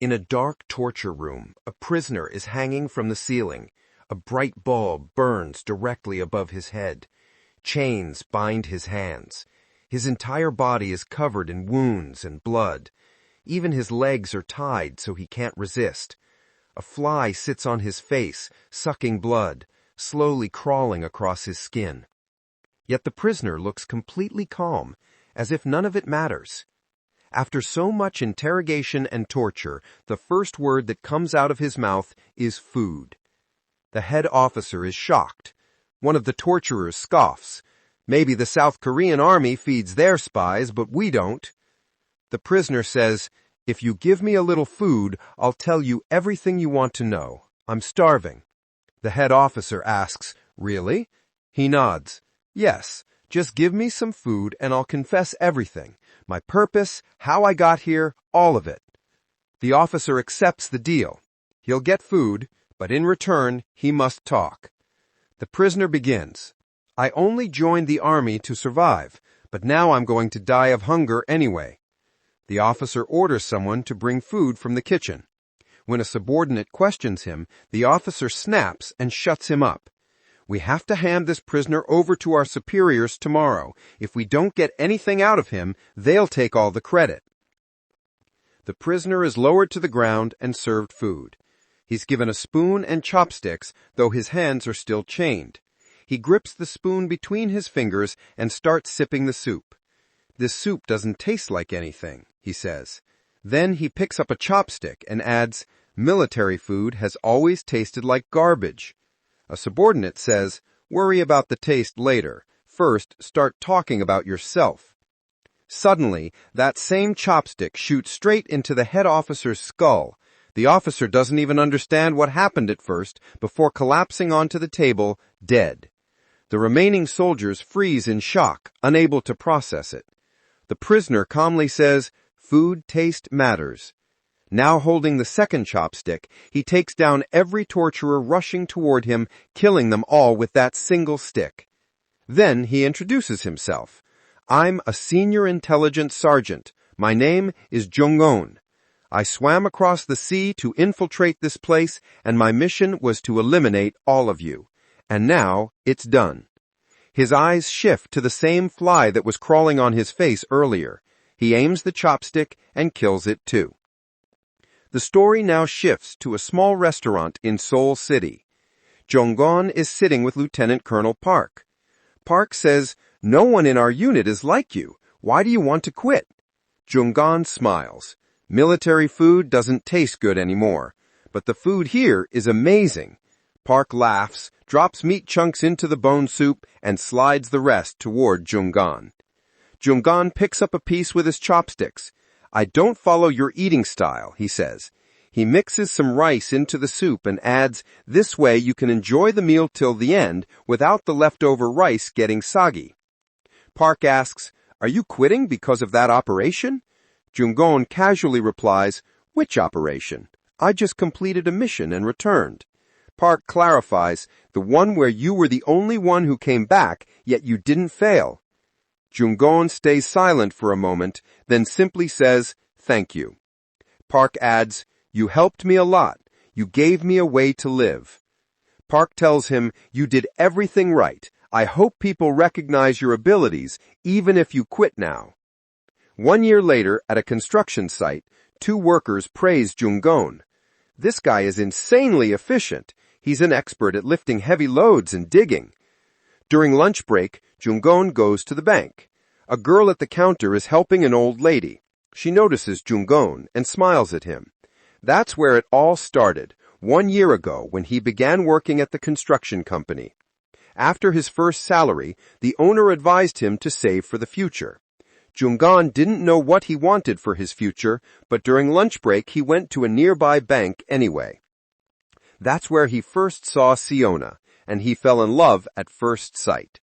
In a dark torture room, a prisoner is hanging from the ceiling. A bright bulb burns directly above his head. Chains bind his hands. His entire body is covered in wounds and blood. Even his legs are tied so he can't resist. A fly sits on his face, sucking blood, slowly crawling across his skin. Yet the prisoner looks completely calm, as if none of it matters. After so much interrogation and torture, the first word that comes out of his mouth is food. The head officer is shocked. One of the torturers scoffs. Maybe the South Korean army feeds their spies, but we don't. The prisoner says, "If you give me a little food, I'll tell you everything you want to know. I'm starving." The head officer asks, "Really?" He nods. "Yes, just give me some food and I'll confess everything. My purpose, how I got here, all of it." The officer accepts the deal. He'll get food, but in return, he must talk. The prisoner begins. "I only joined the army to survive, but now I'm going to die of hunger anyway." The officer orders someone to bring food from the kitchen. When a subordinate questions him, the officer snaps and shuts him up. "We have to hand this prisoner over to our superiors tomorrow. If we don't get anything out of him, they'll take all the credit." The prisoner is lowered to the ground and served food. He's given a spoon and chopsticks, though his hands are still chained. He grips the spoon between his fingers and starts sipping the soup. "This soup doesn't taste like anything," he says. Then he picks up a chopstick and adds, "Military food has always tasted like garbage." A subordinate says, "Worry about the taste later. First, start talking about yourself." Suddenly, that same chopstick shoots straight into the head officer's skull. The officer doesn't even understand what happened at first before collapsing onto the table, dead. The remaining soldiers freeze in shock, unable to process it. The prisoner calmly says, "Food taste matters." Now holding the second chopstick, he takes down every torturer rushing toward him, killing them all with that single stick. Then he introduces himself. "I'm a senior intelligence sergeant. My name is Do Janggon. I swam across the sea to infiltrate this place, and my mission was to eliminate all of you. And now it's done." His eyes shift to the same fly that was crawling on his face earlier. He aims the chopstick and kills it too. The story now shifts to a small restaurant in Seoul City. Janggon is sitting with Lieutenant Colonel Park. Park says, "No one in our unit is like you. Why do you want to quit?" Janggon smiles. "Military food doesn't taste good anymore, but the food here is amazing." Park laughs, drops meat chunks into the bone soup, and slides the rest toward Janggon. Janggon picks up a piece with his chopsticks. "I don't follow your eating style," he says. He mixes some rice into the soup and adds, "This way you can enjoy the meal till the end without the leftover rice getting soggy." Park asks, "Are you quitting because of that operation?" Janggon casually replies, "Which operation? I just completed a mission and returned." Park clarifies, "The one where you were the only one who came back, yet you didn't fail." Janggon stays silent for a moment, then simply says, "Thank you." Park adds, "You helped me a lot. You gave me a way to live." Park tells him, "You did everything right. I hope people recognize your abilities, even if you quit now." 1 year later, at a construction site, 2 workers praise Janggon. "This guy is insanely efficient. He's an expert at lifting heavy loads and digging." During lunch break, Janggon goes to the bank. A girl at the counter is helping an old lady. She notices Janggon and smiles at him. That's where it all started, 1 year ago when he began working at the construction company. After his first salary, the owner advised him to save for the future. Janggon didn't know what he wanted for his future, but during lunch break he went to a nearby bank anyway. That's where he first saw Siona, and he fell in love at first sight.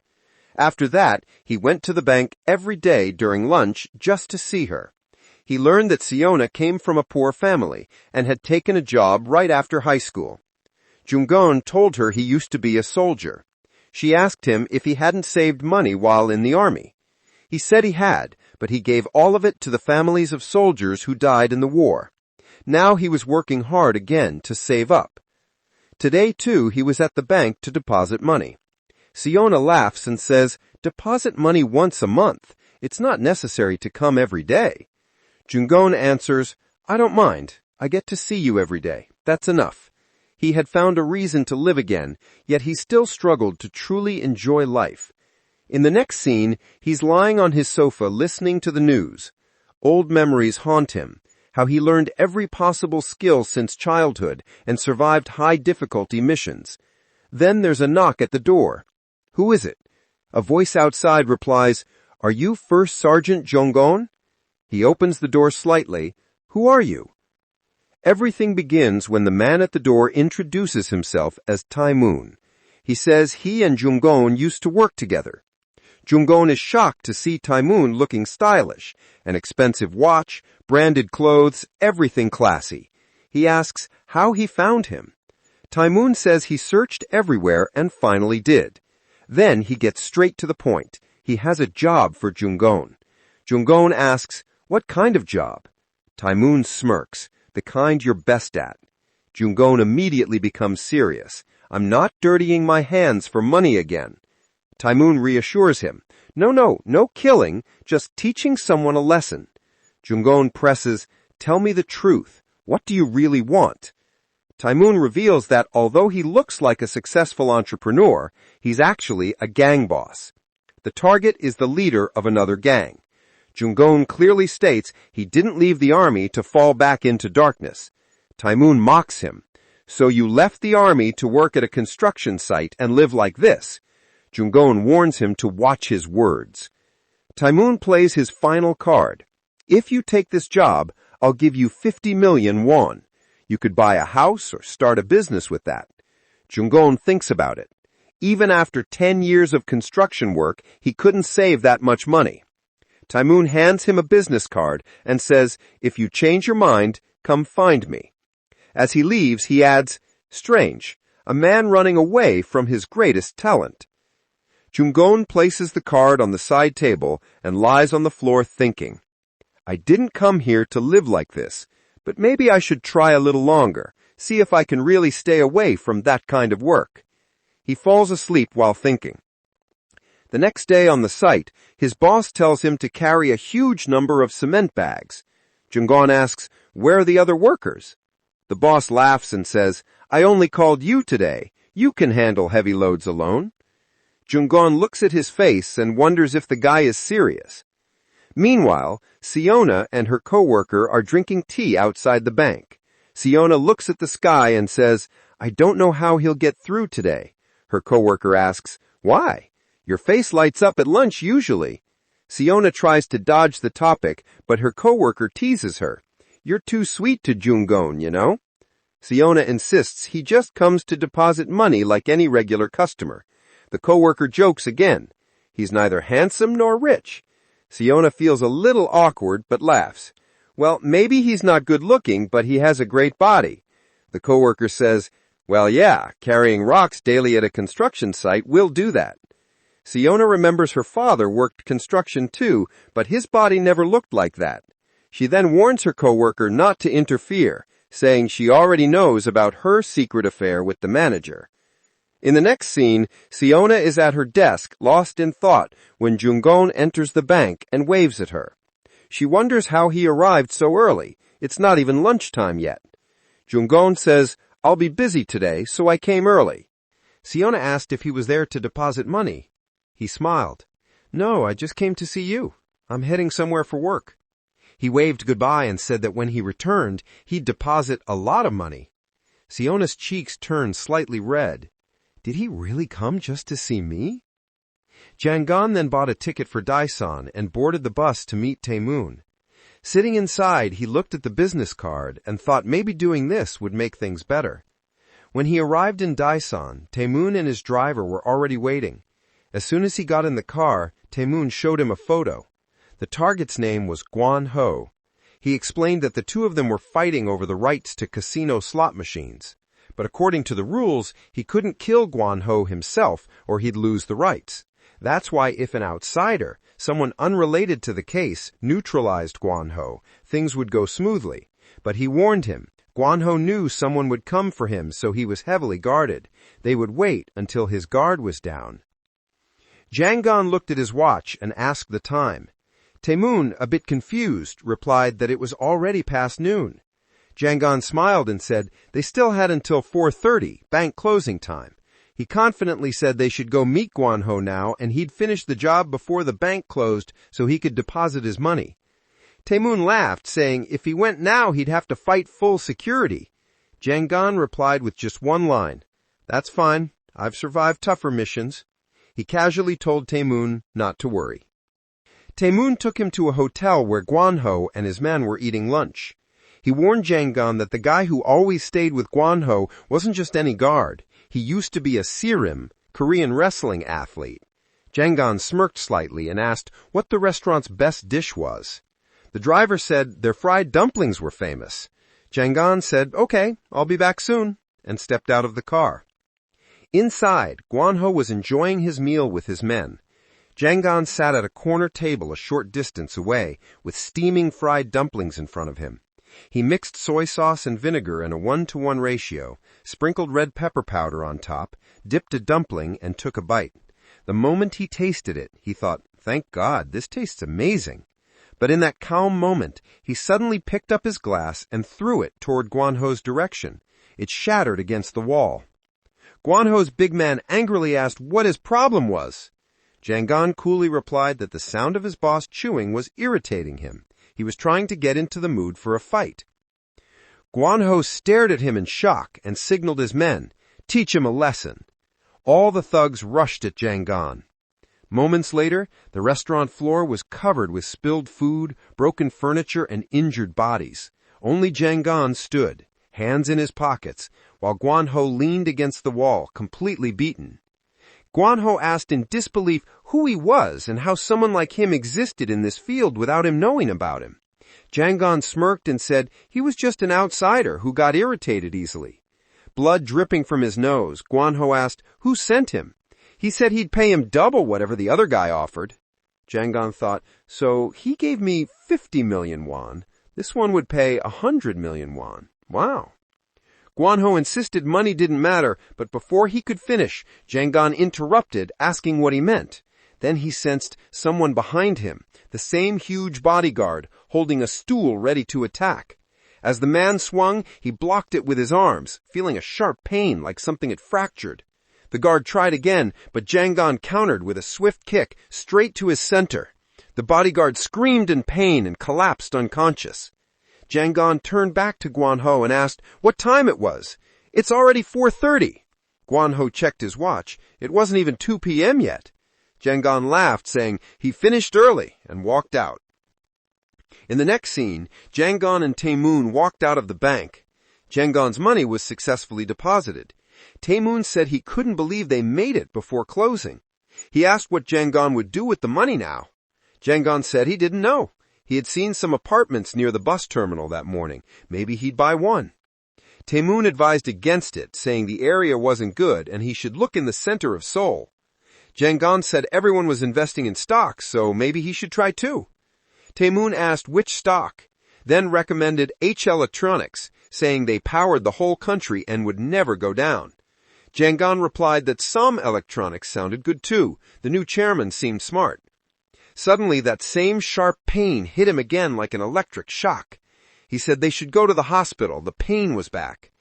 After that, he went to the bank every day during lunch just to see her. He learned that Siona came from a poor family and had taken a job right after high school. Janggon told her he used to be a soldier. She asked him if he hadn't saved money while in the army. He said he had, but he gave all of it to the families of soldiers who died in the war. Now he was working hard again to save up. Today, too, he was at the bank to deposit money. Siona laughs and says, "Deposit money once a month. It's not necessary to come every day." Janggon answers, "I don't mind. I get to see you every day. That's enough." He had found a reason to live again, yet he still struggled to truly enjoy life. In the next scene, he's lying on his sofa listening to the news. Old memories haunt him, how he learned every possible skill since childhood and survived high-difficulty missions. Then there's a knock at the door. Who is it? A voice outside replies, "Are you First Sergeant Janggon?" He opens the door slightly. "Who are you?" Everything begins when the man at the door introduces himself as Taemoon. He says he and Janggon used to work together. Janggon is shocked to see Taemoon looking stylish, an expensive watch, branded clothes, everything classy. He asks how he found him. Taemoon says he searched everywhere and finally did. Then he gets straight to the point. He has a job for Janggon. Janggon asks, "What kind of job?" Taemoon smirks, "The kind you're best at." Janggon immediately becomes serious. "I'm not dirtying my hands for money again." Taemoon reassures him, No killing, just teaching someone a lesson." Janggon presses, "Tell me the truth. What do you really want?" Taemoon reveals that although he looks like a successful entrepreneur, he's actually a gang boss. The target is the leader of another gang. Janggon clearly states he didn't leave the army to fall back into darkness. Taemoon mocks him. "So you left the army to work at a construction site and live like this?" Janggon warns him to watch his words. Taemoon plays his final card. "If you take this job, I'll give you 50 million won. You could buy a house or start a business with that." Janggon thinks about it. Even after 10 years of construction work, he couldn't save that much money. Taemoon hands him a business card and says, "If you change your mind, come find me." As he leaves, he adds, "Strange, a man running away from his greatest talent." Janggon places the card on the side table and lies on the floor thinking, "I didn't come here to live like this, but maybe I should try a little longer, see if I can really stay away from that kind of work." He falls asleep while thinking. The next day on the site, his boss tells him to carry a huge number of cement bags. Janggon asks, "Where are the other workers?" The boss laughs and says, "I only called you today. You can handle heavy loads alone." Janggon looks at his face and wonders if the guy is serious. Meanwhile, Siona and her coworker are drinking tea outside the bank. Siona looks at the sky and says, "I don't know how he'll get through today." Her coworker asks, "Why? Your face lights up at lunch usually." Siona tries to dodge the topic, but her coworker teases her. "You're too sweet to Janggon, you know." Siona insists he just comes to deposit money like any regular customer. The coworker jokes again. He's neither handsome nor rich. Siona feels a little awkward but laughs. "Well, maybe he's not good looking, but he has a great body." The coworker says, "Well, yeah, carrying rocks daily at a construction site will do that." Siona remembers her father worked construction too, but his body never looked like that. She then warns her coworker not to interfere, saying she already knows about her secret affair with the manager. In the next scene, Siona is at her desk, lost in thought, when Janggon enters the bank and waves at her. She wonders how he arrived so early. It's not even lunchtime yet. Janggon says, "I'll be busy today, so I came early." Siona asked if he was there to deposit money. He smiled. "No, I just came to see you. I'm heading somewhere for work." He waved goodbye and said that when he returned, he'd deposit a lot of money. Siona's cheeks turned slightly red. Did he really come just to see me? Janggon then bought a ticket for Daesan and boarded the bus to meet Taemoon. Sitting inside, he looked at the business card and thought maybe doing this would make things better. When he arrived in Daesan, Taemoon and his driver were already waiting. As soon as he got in the car, Taemoon showed him a photo. The target's name was Guan Ho. He explained that the two of them were fighting over the rights to casino slot machines. But according to the rules, he couldn't kill Guan Ho himself or he'd lose the rights. That's why if an outsider, someone unrelated to the case, neutralized Guan Ho, things would go smoothly. But he warned him. Guanho knew someone would come for him, so he was heavily guarded. They would wait until his guard was down. Janggon looked at his watch and asked the time. Taemoon, a bit confused, replied that it was already past noon. Janggon smiled and said they still had until 4:30, bank closing time. He confidently said they should go meet Guanho now, and he'd finish the job before the bank closed so he could deposit his money. Taemoon laughed, saying if he went now he'd have to fight full security. Janggon replied with just one line, "That's fine. I've survived tougher missions." He casually told Taemoon not to worry. Taemoon took him to a hotel where Guanho and his men were eating lunch. He warned Janggon that the guy who always stayed with Guanho wasn't just any guard. He used to be a Sirim, Korean wrestling athlete. Janggon smirked slightly and asked what the restaurant's best dish was. The driver said their fried dumplings were famous. Janggon said, "Okay, I'll be back soon," and stepped out of the car. Inside, Guanho was enjoying his meal with his men. Janggon sat at a corner table a short distance away, with steaming fried dumplings in front of him. He mixed soy sauce and vinegar in a 1-to-1 ratio, sprinkled red pepper powder on top, dipped a dumpling, and took a bite. The moment he tasted it, he thought, "Thank God, this tastes amazing." But in that calm moment, he suddenly picked up his glass and threw it toward Guanho's direction. It shattered against the wall. Guanho's big man angrily asked what his problem was. Janggon coolly replied that the sound of his boss chewing was irritating him. He was trying to get into the mood for a fight. Guanho stared at him in shock and signaled his men, "Teach him a lesson." All the thugs rushed at Janggon. Moments later, the restaurant floor was covered with spilled food, broken furniture, and injured bodies. Only Janggon stood, hands in his pockets, while Guanho leaned against the wall, completely beaten. Guanho asked in disbelief who he was and how someone like him existed in this field without him knowing about him. Janggon smirked and said he was just an outsider who got irritated easily. Blood dripping from his nose, Guanho asked who sent him. He said he'd pay him double whatever the other guy offered. Janggon thought, so he gave me 50 million won. This one would pay 100 million won. Wow. Guanho insisted money didn't matter, but before he could finish, Janggon interrupted, asking what he meant. Then he sensed someone behind him, the same huge bodyguard, holding a stool ready to attack. As the man swung, he blocked it with his arms, feeling a sharp pain like something had fractured. The guard tried again, but Janggon countered with a swift kick straight to his center. The bodyguard screamed in pain and collapsed unconscious. Janggon turned back to Guanho and asked what time it was. "It's already 4:30. Guanho checked his watch. It wasn't even 2 p.m. yet. Janggon laughed, saying he finished early, and walked out. In the next scene, Janggon and Taemoon walked out of the bank. Janggon's money was successfully deposited. Taemoon said he couldn't believe they made it before closing. He asked what Janggon would do with the money now. Janggon said he didn't know. He had seen some apartments near the bus terminal that morning. Maybe he'd buy one. Taemoon advised against it, saying the area wasn't good and he should look in the center of Seoul. Janggon said everyone was investing in stocks, so maybe he should try too. Taemoon asked which stock, then recommended H Electronics, saying they powered the whole country and would never go down. Janggon replied that some electronics sounded good too. The new chairman seemed smart. Suddenly, that same sharp pain hit him again like an electric shock. He said they should go to the hospital. The pain was back.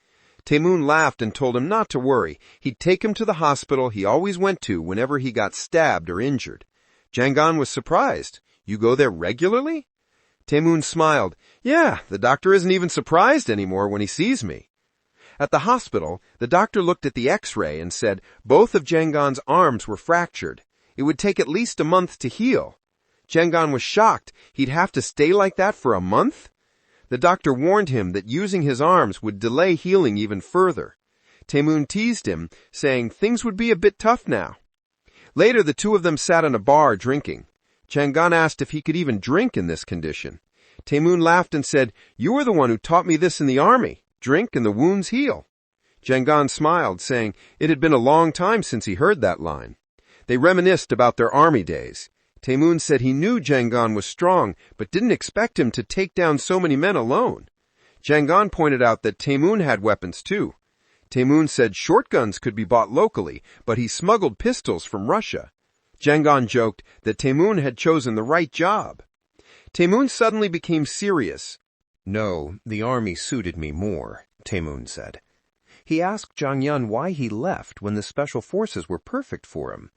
Taemoon laughed and told him not to worry. He'd take him to the hospital he always went to whenever he got stabbed or injured. Janggon was surprised. "You go there regularly?" Taemoon smiled. "Yeah, the doctor isn't even surprised anymore when he sees me." At the hospital, the doctor looked at the X-ray and said both of Janggon's arms were fractured. It would take at least a month to heal. Janggon was shocked. He'd have to stay like that for a month? The doctor warned him that using his arms would delay healing even further. Taemoon teased him, saying things would be a bit tough now. Later, the two of them sat in a bar drinking. Janggon asked if he could even drink in this condition. Taemoon laughed and said, "You were the one who taught me this in the army. Drink and the wounds heal." Janggon smiled, saying it had been a long time since he heard that line. They reminisced about their army days. Taemoon said he knew Janggon was strong, but didn't expect him to take down so many men alone. Janggon pointed out that Taemoon had weapons too. Taemoon said shotguns could be bought locally, but he smuggled pistols from Russia. Janggon joked that Taemoon had chosen the right job. Taemoon suddenly became serious. "No, the army suited me more," Taemoon said. He asked Jang Yun why he left when the special forces were perfect for him.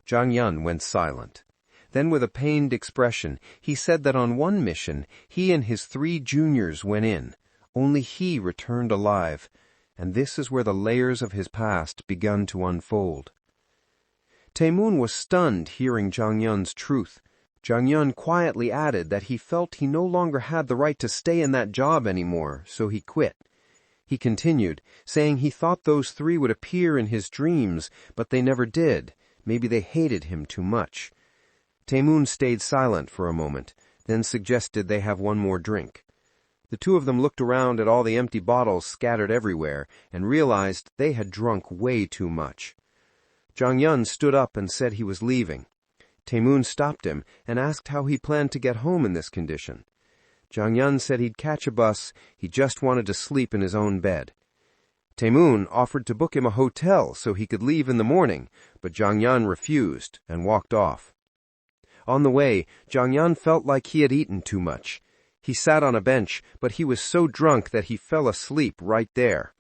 Jang Yun went silent. Then with a pained expression, he said that on one mission, he and his 3 juniors went in. Only he returned alive, and this is where the layers of his past begun to unfold. Taemoon was stunned hearing Jang Yun's truth. Jang Yun quietly added that he felt he no longer had the right to stay in that job anymore, so he quit. He continued, saying he thought those 3 would appear in his dreams, but they never did. Maybe they hated him too much. Taemoon stayed silent for a moment, then suggested they have one more drink. The 2 of them looked around at all the empty bottles scattered everywhere and realized they had drunk way too much. Jang Yun stood up and said he was leaving. Taemoon stopped him and asked how he planned to get home in this condition. Jang Yun said he'd catch a bus, he just wanted to sleep in his own bed. Taemoon offered to book him a hotel so he could leave in the morning, but Jang Yun refused and walked off. On the way, Jang Yun felt like he had eaten too much. He sat on a bench, but he was so drunk that he fell asleep right there.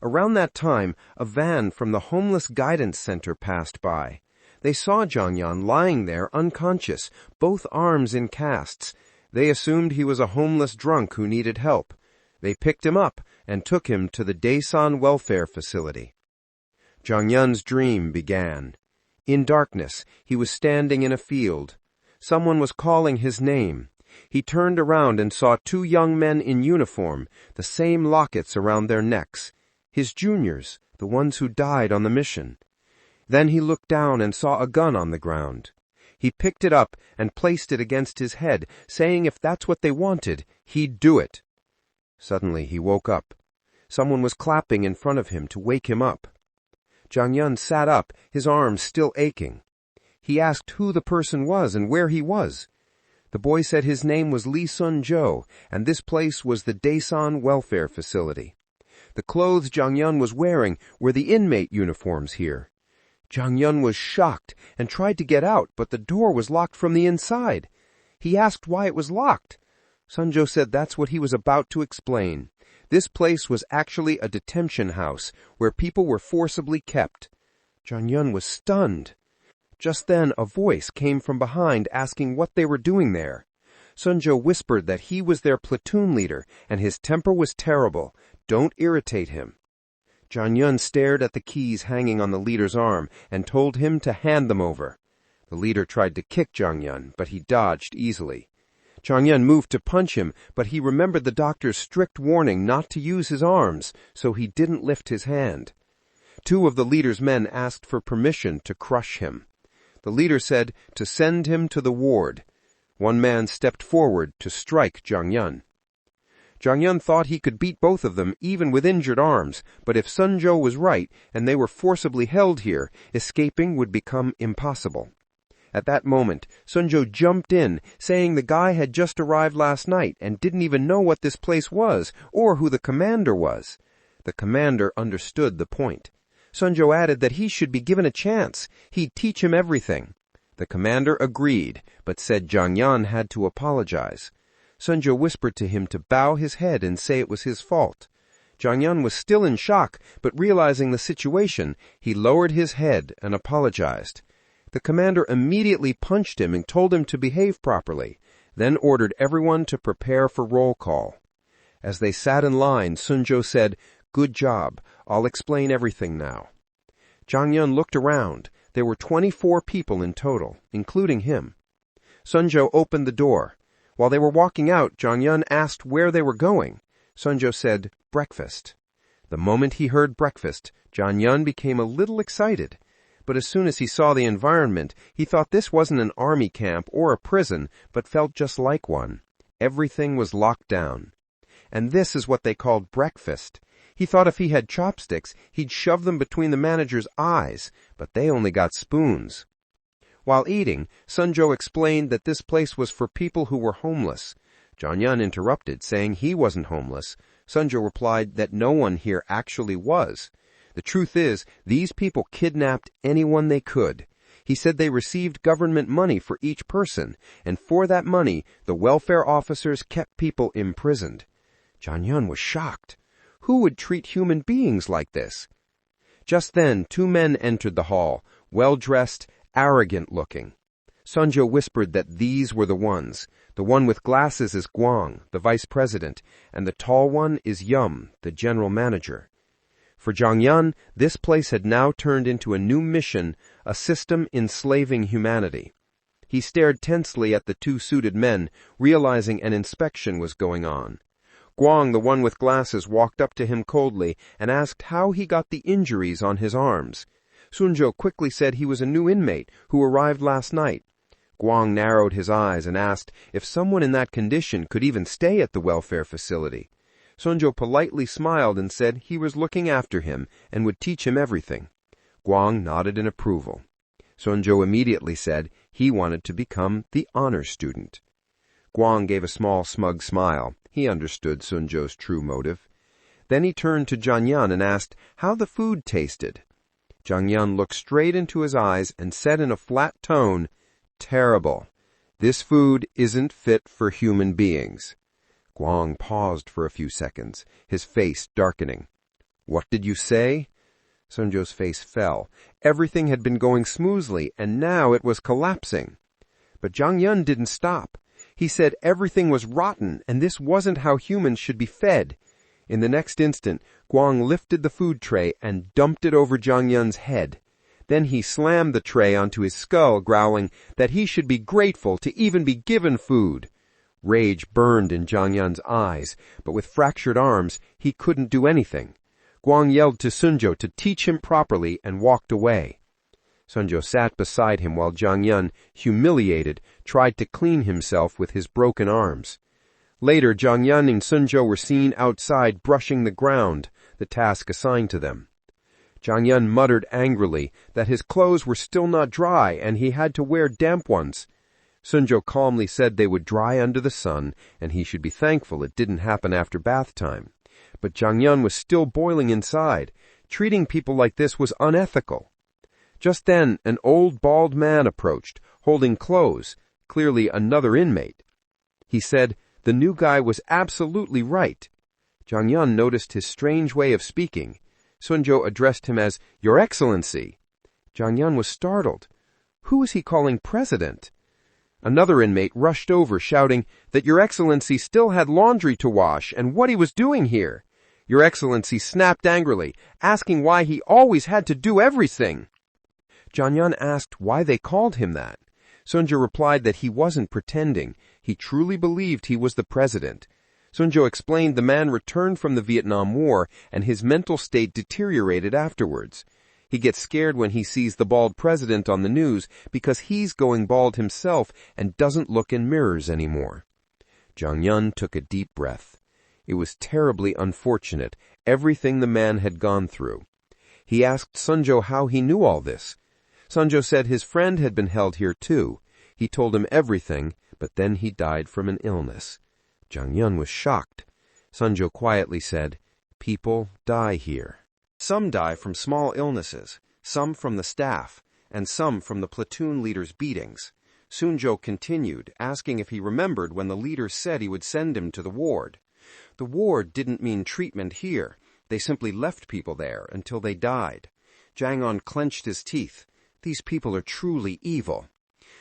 Around that time, a van from the Homeless Guidance Center passed by. They saw Jang Yun lying there unconscious, both arms in casts. They assumed he was a homeless drunk who needed help. They picked him up and took him to the Daesan Welfare Facility. Jang Yun's dream began. In darkness, he was standing in a field. Someone was calling his name. He turned around and saw 2 young men in uniform, the same lockets around their necks. His juniors, the ones who died on the mission. Then he looked down and saw a gun on the ground. He picked it up and placed it against his head, saying if that's what they wanted, he'd do it. Suddenly he woke up. Someone was clapping in front of him to wake him up. Jang Yun sat up, his arms still aching. He asked who the person was and where he was. The boy said his name was Lee Sun-jo, and this place was the Daesan Welfare Facility. The clothes Jang Yun was wearing were the inmate uniforms here. Jang Yun was shocked and tried to get out, but the door was locked from the inside. He asked why it was locked. Sun-jo said that's what he was about to explain. This place was actually a detention house where people were forcibly kept. Jang Yun was stunned. Just then a voice came from behind asking what they were doing there. Sun-jo whispered that he was their platoon leader and his temper was terrible. Don't irritate him. Jang Yun stared at the keys hanging on the leader's arm and told him to hand them over. The leader tried to kick Jang Yun, but he dodged easily. Jang Yun moved to punch him, but he remembered the doctor's strict warning not to use his arms, so he didn't lift his hand. 2 of the leader's men asked for permission to crush him. The leader said to send him to the ward. One man stepped forward to strike Jang Yun. Jang Yun thought he could beat both of them even with injured arms, but if Sun-jo was right and they were forcibly held here, escaping would become impossible. At that moment, Sun-jo jumped in, saying the guy had just arrived last night and didn't even know what this place was or who the commander was. The commander understood the point. Sun-jo added that he should be given a chance. He'd teach him everything. The commander agreed, but said Jang Yun had to apologize. Sun-jo whispered to him to bow his head and say it was his fault. Jang Yun was still in shock, but realizing the situation, he lowered his head and apologized. The commander immediately punched him and told him to behave properly, then ordered everyone to prepare for roll call. As they sat in line, Sun-jo said, "Good job. I'll explain everything now." Jang Yun looked around. There were 24 people in total, including him. Sun-jo opened the door. While they were walking out, Jang Yun asked where they were going. Sun-jo said, "Breakfast." The moment he heard breakfast, Jang Yun became a little excited. But as soon as he saw the environment, he thought this wasn't an army camp or a prison, but felt just like one. Everything was locked down. And this is what they called breakfast. He thought if he had chopsticks, he'd shove them between the manager's eyes, but they only got spoons. While eating, Sun-jo explained that this place was for people who were homeless. Janggon interrupted, saying he wasn't homeless. Sunjo replied that no one here actually was. The truth is, these people kidnapped anyone they could. He said they received government money for each person, and for that money, the welfare officers kept people imprisoned. Janggon was shocked. Who would treat human beings like this? Just then, 2 men entered the hall, well-dressed, arrogant-looking. Sunjo whispered that these were the ones. The one with glasses is Guang, the vice president, and the tall one is Yum, the general manager. For Janggon, this place had now turned into a new mission, a system enslaving humanity. He stared tensely at the 2 suited men, realizing an inspection was going on. Guang, the one with glasses, walked up to him coldly and asked how he got the injuries on his arms. Sunjo quickly said he was a new inmate who arrived last night. Guang narrowed his eyes and asked if someone in that condition could even stay at the welfare facility. Sunjo politely smiled and said he was looking after him and would teach him everything. Guang nodded in approval. Sunjo immediately said he wanted to become the honor student. Guang gave a small, smug smile. He understood Sunjo's true motive. Then he turned to Janggon and asked how the food tasted. Janggon looked straight into his eyes and said in a flat tone, "Terrible. This food isn't fit for human beings." Guang paused for a few seconds, his face darkening. "What did you say?" Sunjo's face fell. Everything had been going smoothly, and now it was collapsing. But Janggon didn't stop. He said everything was rotten, and this wasn't how humans should be fed. In the next instant, Guang lifted the food tray and dumped it over Janggon's head. Then he slammed the tray onto his skull, growling that he should be grateful to even be given food. Rage burned in Janggon's eyes, but with fractured arms, he couldn't do anything. Guang yelled to Sunjo to teach him properly and walked away. Sunjo sat beside him while Janggon, humiliated, tried to clean himself with his broken arms. Later, Janggon and Sunjo were seen outside brushing the ground, the task assigned to them. Janggon muttered angrily that his clothes were still not dry and he had to wear damp ones. Sunjo calmly said they would dry under the sun and he should be thankful it didn't happen after bath time. But Janggon was still boiling inside. Treating people like this was unethical. Just then, an old bald man approached, holding clothes, clearly another inmate. He said the new guy was absolutely right. Janggon noticed his strange way of speaking. Sunjo addressed him as Your Excellency. Janggon was startled. Who was he calling president? Another inmate rushed over, shouting that Your Excellency still had laundry to wash and what he was doing here. Your Excellency snapped angrily, asking why he always had to do everything. Janggon asked why they called him that. Sunjo replied that he wasn't pretending. He truly believed he was the president. Sunjo explained the man returned from the Vietnam War and his mental state deteriorated afterwards. He gets scared when he sees the bald president on the news because he's going bald himself and doesn't look in mirrors anymore. Janggon took a deep breath. It was terribly unfortunate, everything the man had gone through. He asked Sunjo how he knew all this. Sunjo said his friend had been held here too. He told him everything, but then he died from an illness. Janggon was shocked. Sunjo quietly said, "People die here. Some die from small illnesses, some from the staff, and some from the platoon leader's beatings." Sunjo continued, asking if he remembered when the leader said he would send him to the ward. The ward didn't mean treatment here. They simply left people there until they died. Janggon clenched his teeth. These people are truly evil.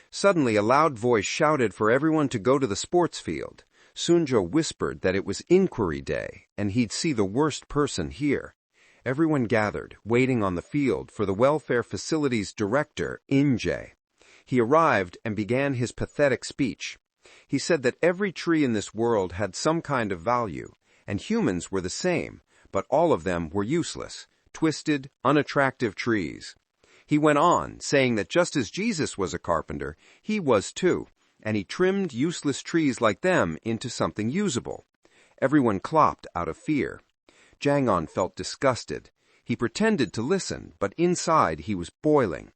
Suddenly, a loud voice shouted for everyone to go to the sports field. Sunjo whispered that it was inquiry day, and he'd see the worst person here. Everyone gathered, waiting on the field for the welfare facility's director, Injae. He arrived and began his pathetic speech. He said that every tree in this world had some kind of value, and humans were the same, but all of them were useless, twisted, unattractive trees. He went on, saying that just as Jesus was a carpenter, he was too, and he trimmed useless trees like them into something usable. Everyone clapped out of fear. Janggon felt disgusted. He pretended to listen, but inside he was boiling.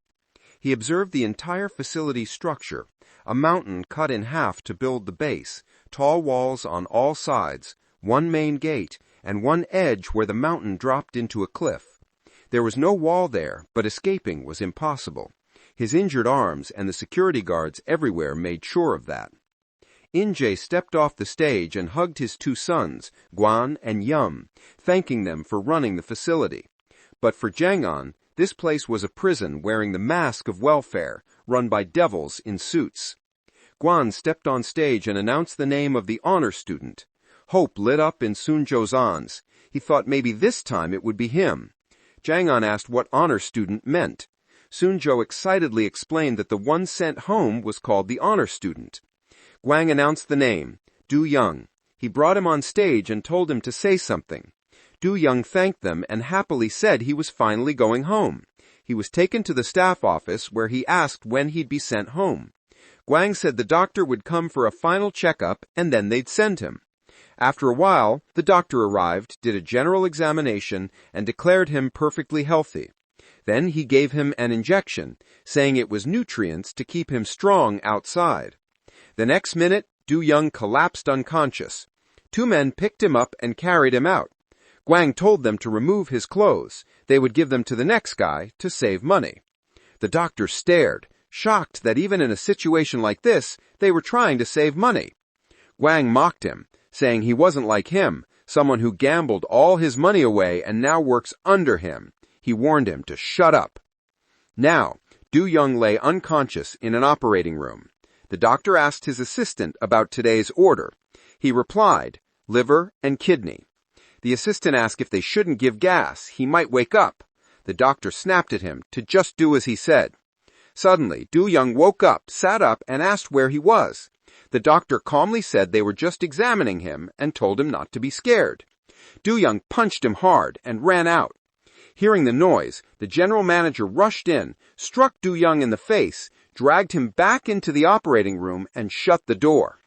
He observed the entire facility structure, a mountain cut in half to build the base, tall walls on all sides, one main gate, and one edge where the mountain dropped into a cliff. There was no wall there, but escaping was impossible. His injured arms and the security guards everywhere made sure of that. Injae stepped off the stage and hugged his two sons, Guan and Yum, thanking them for running the facility. But for Janggon, this place was a prison wearing the mask of welfare, run by devils in suits. Guan stepped on stage and announced the name of the honor student. Hope lit up in Sunjo's eyes. He thought maybe this time it would be him. Janggon asked what honor student meant. Sunjo excitedly explained that the one sent home was called the honor student. Guang announced the name, Du Young. He brought him on stage and told him to say something. Du Young thanked them and happily said he was finally going home. He was taken to the staff office where he asked when he'd be sent home. Guang said the doctor would come for a final checkup and then they'd send him. After a while, the doctor arrived, did a general examination, and declared him perfectly healthy. Then he gave him an injection, saying it was nutrients to keep him strong outside. The next minute, Du Young collapsed unconscious. Two men picked him up and carried him out. Guang told them to remove his clothes. They would give them to the next guy to save money. The doctor stared, shocked that even in a situation like this, they were trying to save money. Guang mocked him, saying he wasn't like him, someone who gambled all his money away and now works under him. He warned him to shut up. Now, Du Young lay unconscious in an operating room. The doctor asked his assistant about today's order. He replied, liver and kidney. The assistant asked if they shouldn't give gas. He might wake up. The doctor snapped at him to just do as he said. Suddenly, Du Young woke up, sat up, and asked where he was. The doctor calmly said they were just examining him and told him not to be scared. Du Young punched him hard and ran out. Hearing the noise, the general manager rushed in, struck Du Young in the face, dragged him back into the operating room, and shut the door.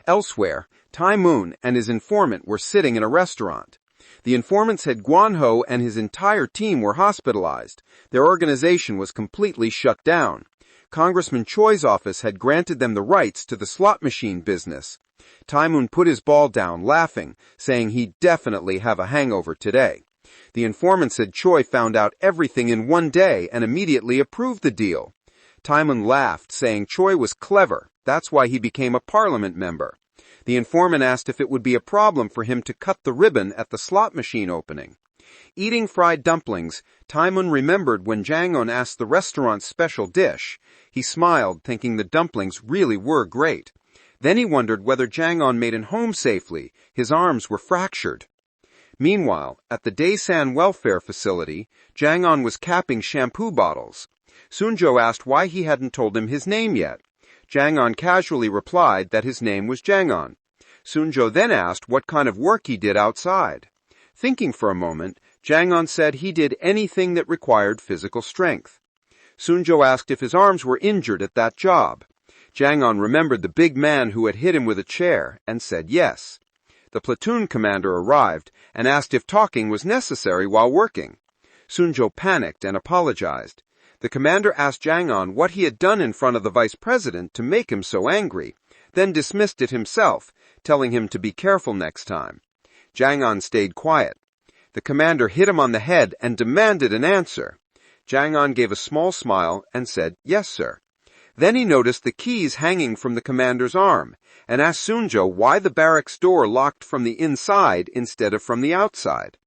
Elsewhere, Tai Moon and his informant were sitting in a restaurant. The informant said Guan Ho and his entire team were hospitalized. Their organization was completely shut down. Congressman Choi's office had granted them the rights to the slot machine business. Tai Moon put his ball down, laughing, saying he'd definitely have a hangover today. The informant said Choi found out everything in one day and immediately approved the deal. Tai Moon laughed, saying Choi was clever. That's why he became a parliament member. The informant asked if it would be a problem for him to cut the ribbon at the slot machine opening. Eating fried dumplings, Tai Moon remembered when Janggon asked the restaurant's special dish. He smiled, thinking the dumplings really were great. Then he wondered whether Janggon made it home safely. His arms were fractured. Meanwhile, at the Daesan Welfare Facility, Janggon was capping shampoo bottles. Sunjo asked why he hadn't told him his name yet. Janggon casually replied that his name was Janggon. Sunjo then asked what kind of work he did outside. Thinking for a moment, Janggon said he did anything that required physical strength. Sunjo asked if his arms were injured at that job. Janggon remembered the big man who had hit him with a chair and said yes. The platoon commander arrived and asked if talking was necessary while working. Sunjo panicked and apologized. The commander asked Janggon what he had done in front of the vice president to make him so angry, then dismissed it himself, telling him to be careful next time. Janggon stayed quiet. The commander hit him on the head and demanded an answer. Janggon gave a small smile and said, "Yes, sir." Then he noticed the keys hanging from the commander's arm, and asked Sunjo why the barracks door locked from the inside instead of from the outside.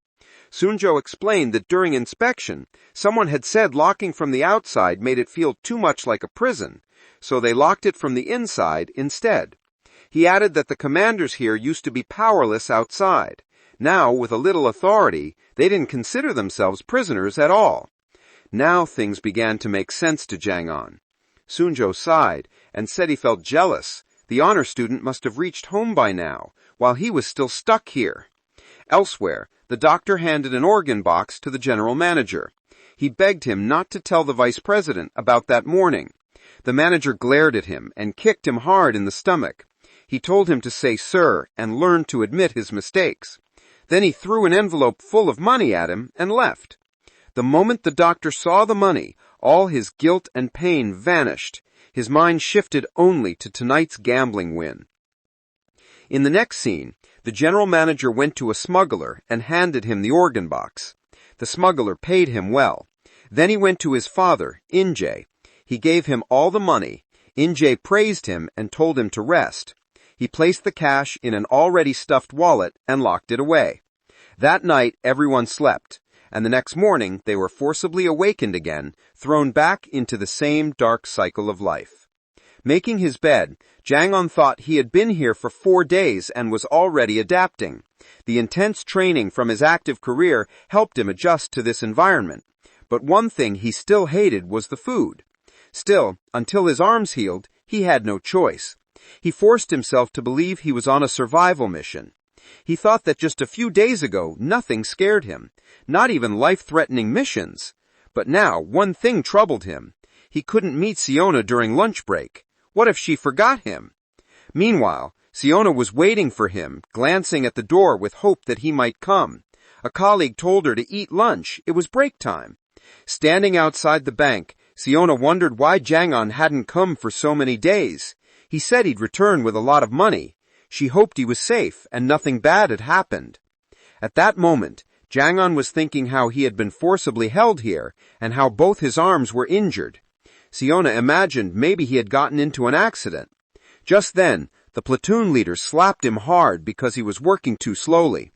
Sunjo explained that during inspection, someone had said locking from the outside made it feel too much like a prison, so they locked it from the inside instead. He added that the commanders here used to be powerless outside. Now, with a little authority, they didn't consider themselves prisoners at all. Now things began to make sense to Janggon. Sunjo sighed and said he felt jealous. The honor student must have reached home by now, while he was still stuck here. Elsewhere, the doctor handed an organ box to the general manager. He begged him not to tell the vice president about that morning. The manager glared at him and kicked him hard in the stomach. He told him to say sir and learn to admit his mistakes. Then he threw an envelope full of money at him and left. The moment the doctor saw the money, All his guilt and pain vanished. His mind shifted only to tonight's gambling win. In the next scene, the general manager went to a smuggler and handed him the organ box. The smuggler paid him well. Then he went to his father, Injay. He gave him all the money. Injay praised him and told him to rest. He placed the cash in an already stuffed wallet and locked it away. That night, everyone slept, and the next morning they were forcibly awakened again, thrown back into the same dark cycle of life. Making his bed, Janggon thought he had been here for 4 days and was already adapting. The intense training from his active career helped him adjust to this environment. But one thing he still hated was the food. Still, until his arms healed, he had no choice. He forced himself to believe he was on a survival mission. He thought that just a few days ago, nothing scared him, not even life-threatening missions. But now, one thing troubled him. He couldn't meet Siona during lunch break. What if she forgot him? Meanwhile, Siona was waiting for him, glancing at the door with hope that he might come. A colleague told her to eat lunch. It was break time. Standing outside the bank, Siona wondered why Janggon hadn't come for so many days. He said he'd return with a lot of money. She hoped he was safe and nothing bad had happened. At that moment, Janggon was thinking how he had been forcibly held here and how both his arms were injured. Siona imagined maybe he had gotten into an accident. Just then, the platoon leader slapped him hard because he was working too slowly.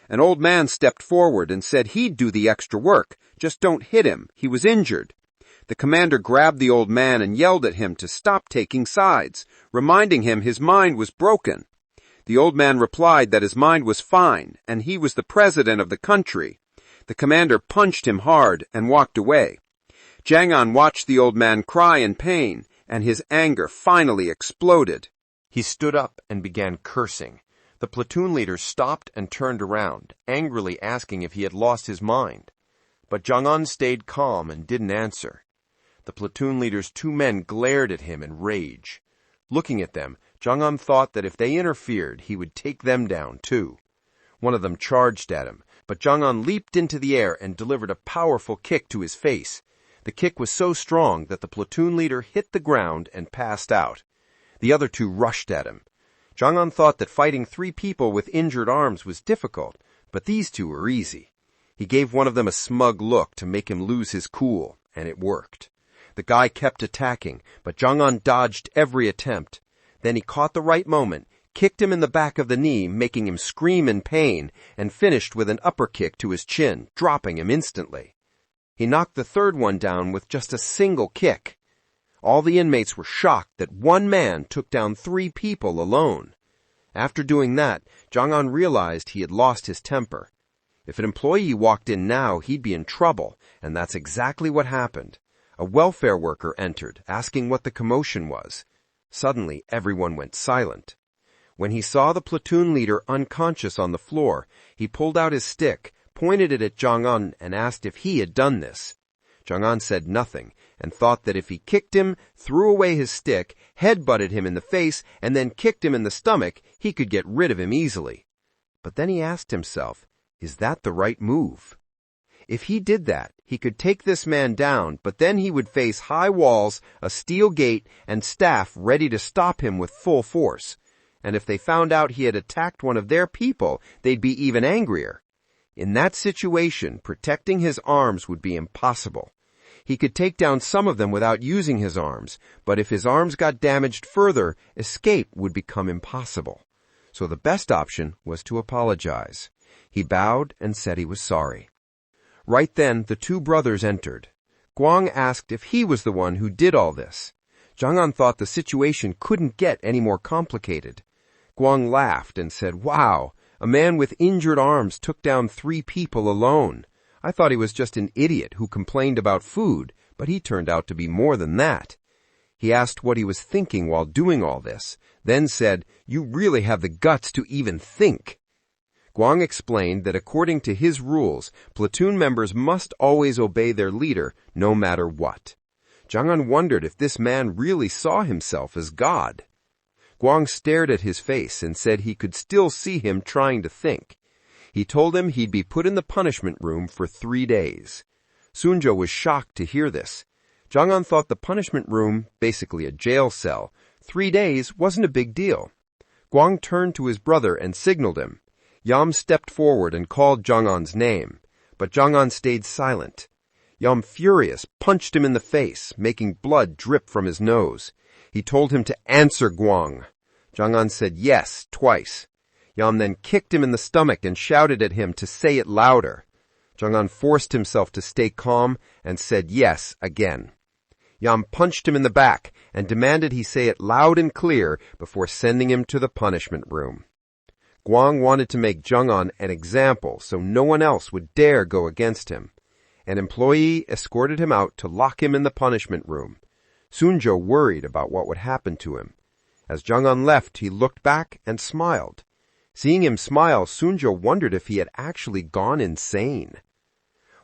An old man stepped forward and said he'd do the extra work, just don't hit him, he was injured. The commander grabbed the old man and yelled at him to stop taking sides, reminding him his mind was broken. The old man replied that his mind was fine, and he was the president of the country. The commander punched him hard and walked away. Janggon watched the old man cry in pain, and his anger finally exploded. He stood up and began cursing. The platoon leader stopped and turned around, angrily asking if he had lost his mind. But Janggon stayed calm and didn't answer. The platoon leader's 2 men glared at him in rage. Looking at them, Janggon thought that if they interfered, he would take them down too. One of them charged at him, but Janggon leaped into the air and delivered a powerful kick to his face. The kick was so strong that the platoon leader hit the ground and passed out. The other 2 rushed at him. Janggon thought that fighting 3 people with injured arms was difficult, but these 2 were easy. He gave one of them a smug look to make him lose his cool, and it worked. The guy kept attacking, but Janggon dodged every attempt. Then he caught the right moment, kicked him in the back of the knee, making him scream in pain, and finished with an upper kick to his chin, dropping him instantly. He knocked the 3rd one down with just a single kick. All the inmates were shocked that 1 man took down 3 people alone. After doing that, Janggon realized he had lost his temper. If an employee walked in now, he'd be in trouble, and that's exactly what happened. A welfare worker entered, asking what the commotion was. Suddenly, everyone went silent. When he saw the platoon leader unconscious on the floor, he pulled out his stick, pointed it at Janggon, and asked if he had done this. Janggon said nothing, and thought that if he kicked him, threw away his stick, head-butted him in the face, and then kicked him in the stomach, he could get rid of him easily. But then he asked himself, is that the right move? If he did that, he could take this man down, but then he would face high walls, a steel gate, and staff ready to stop him with full force. And if they found out he had attacked one of their people, they'd be even angrier. In that situation, protecting his arms would be impossible. He could take down some of them without using his arms, but if his arms got damaged further, escape would become impossible. So the best option was to apologize. He bowed and said he was sorry. Right then, the 2 brothers entered. Guang asked if he was the one who did all this. Janggon thought the situation couldn't get any more complicated. Guang laughed and said, "Wow, a man with injured arms took down 3 people alone. I thought he was just an idiot who complained about food, but he turned out to be more than that." He asked what he was thinking while doing all this, then said, "You really have the guts to even think." Guang explained that according to his rules, platoon members must always obey their leader, no matter what. Janggon wondered if this man really saw himself as God. Guang stared at his face and said he could still see him trying to think. He told him he'd be put in the punishment room for 3 days. Sunjo was shocked to hear this. Janggon thought the punishment room, basically a jail cell, 3 days wasn't a big deal. Gwang turned to his brother and signaled him. Yam stepped forward and called Janggon's name, but Janggon stayed silent. Yam, furious, punched him in the face, making blood drip from his nose. He told him to answer Gwang. Janggon said yes twice. Yam then kicked him in the stomach and shouted at him to say it louder. Janggon forced himself to stay calm and said yes again. Yam punched him in the back and demanded he say it loud and clear before sending him to the punishment room. Gwang wanted to make Janggon an example so no one else would dare go against him. An employee escorted him out to lock him in the punishment room. Sunjo worried about what would happen to him. As Janggon left, he looked back and smiled. Seeing him smile, Sunjo wondered if he had actually gone insane.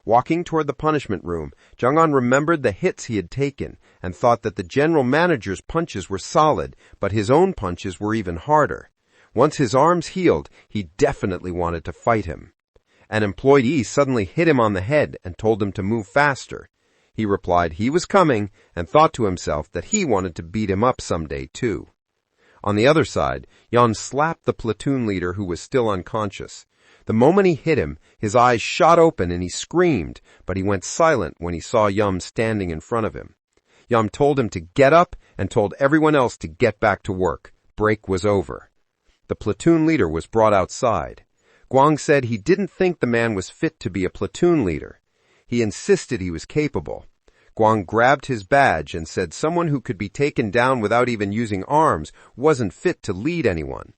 Walking toward the punishment room, Janggon remembered the hits he had taken and thought that the general manager's punches were solid, but his own punches were even harder. Once his arms healed, he definitely wanted to fight him. An employee suddenly hit him on the head and told him to move faster. He replied he was coming and thought to himself that he wanted to beat him up someday too. On the other side, Yan slapped the platoon leader who was still unconscious. The moment he hit him, his eyes shot open and he screamed, but he went silent when he saw Yum standing in front of him. Yum told him to get up and told everyone else to get back to work. Break was over. The platoon leader was brought outside. Gwang said he didn't think the man was fit to be a platoon leader. He insisted he was capable. Gwang grabbed his badge and said someone who could be taken down without even using arms wasn't fit to lead anyone.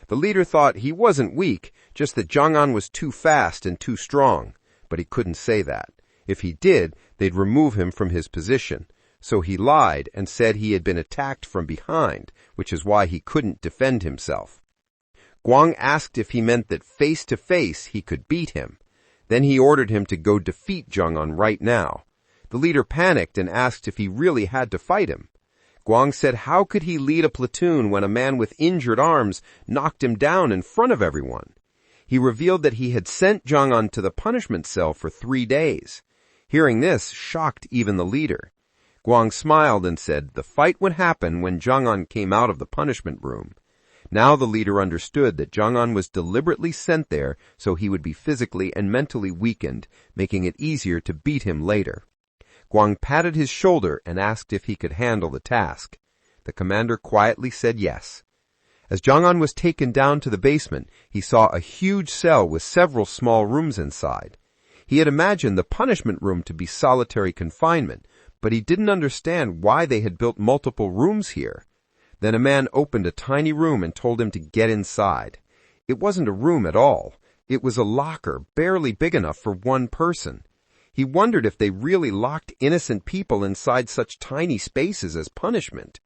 The leader thought he wasn't weak, just that Janggon was too fast and too strong, but he couldn't say that. If he did, they'd remove him from his position. So he lied and said he had been attacked from behind, which is why he couldn't defend himself. Gwang asked if he meant that face to face he could beat him. Then he ordered him to go defeat Janggon right now. The leader panicked and asked if he really had to fight him. Gwang said how could he lead a platoon when a man with injured arms knocked him down in front of everyone? He revealed that he had sent Janggon to the punishment cell for 3 days. Hearing this shocked even the leader. Gwang smiled and said the fight would happen when Janggon came out of the punishment room. Now the leader understood that Janggon was deliberately sent there so he would be physically and mentally weakened, making it easier to beat him later. Gwang patted his shoulder and asked if he could handle the task. The commander quietly said yes. As Janggon was taken down to the basement, he saw a huge cell with several small rooms inside. He had imagined the punishment room to be solitary confinement, but he didn't understand why they had built multiple rooms here. Then a man opened a tiny room and told him to get inside. It wasn't a room at all. It was a locker, barely big enough for one person. He wondered if they really locked innocent people inside such tiny spaces as punishment.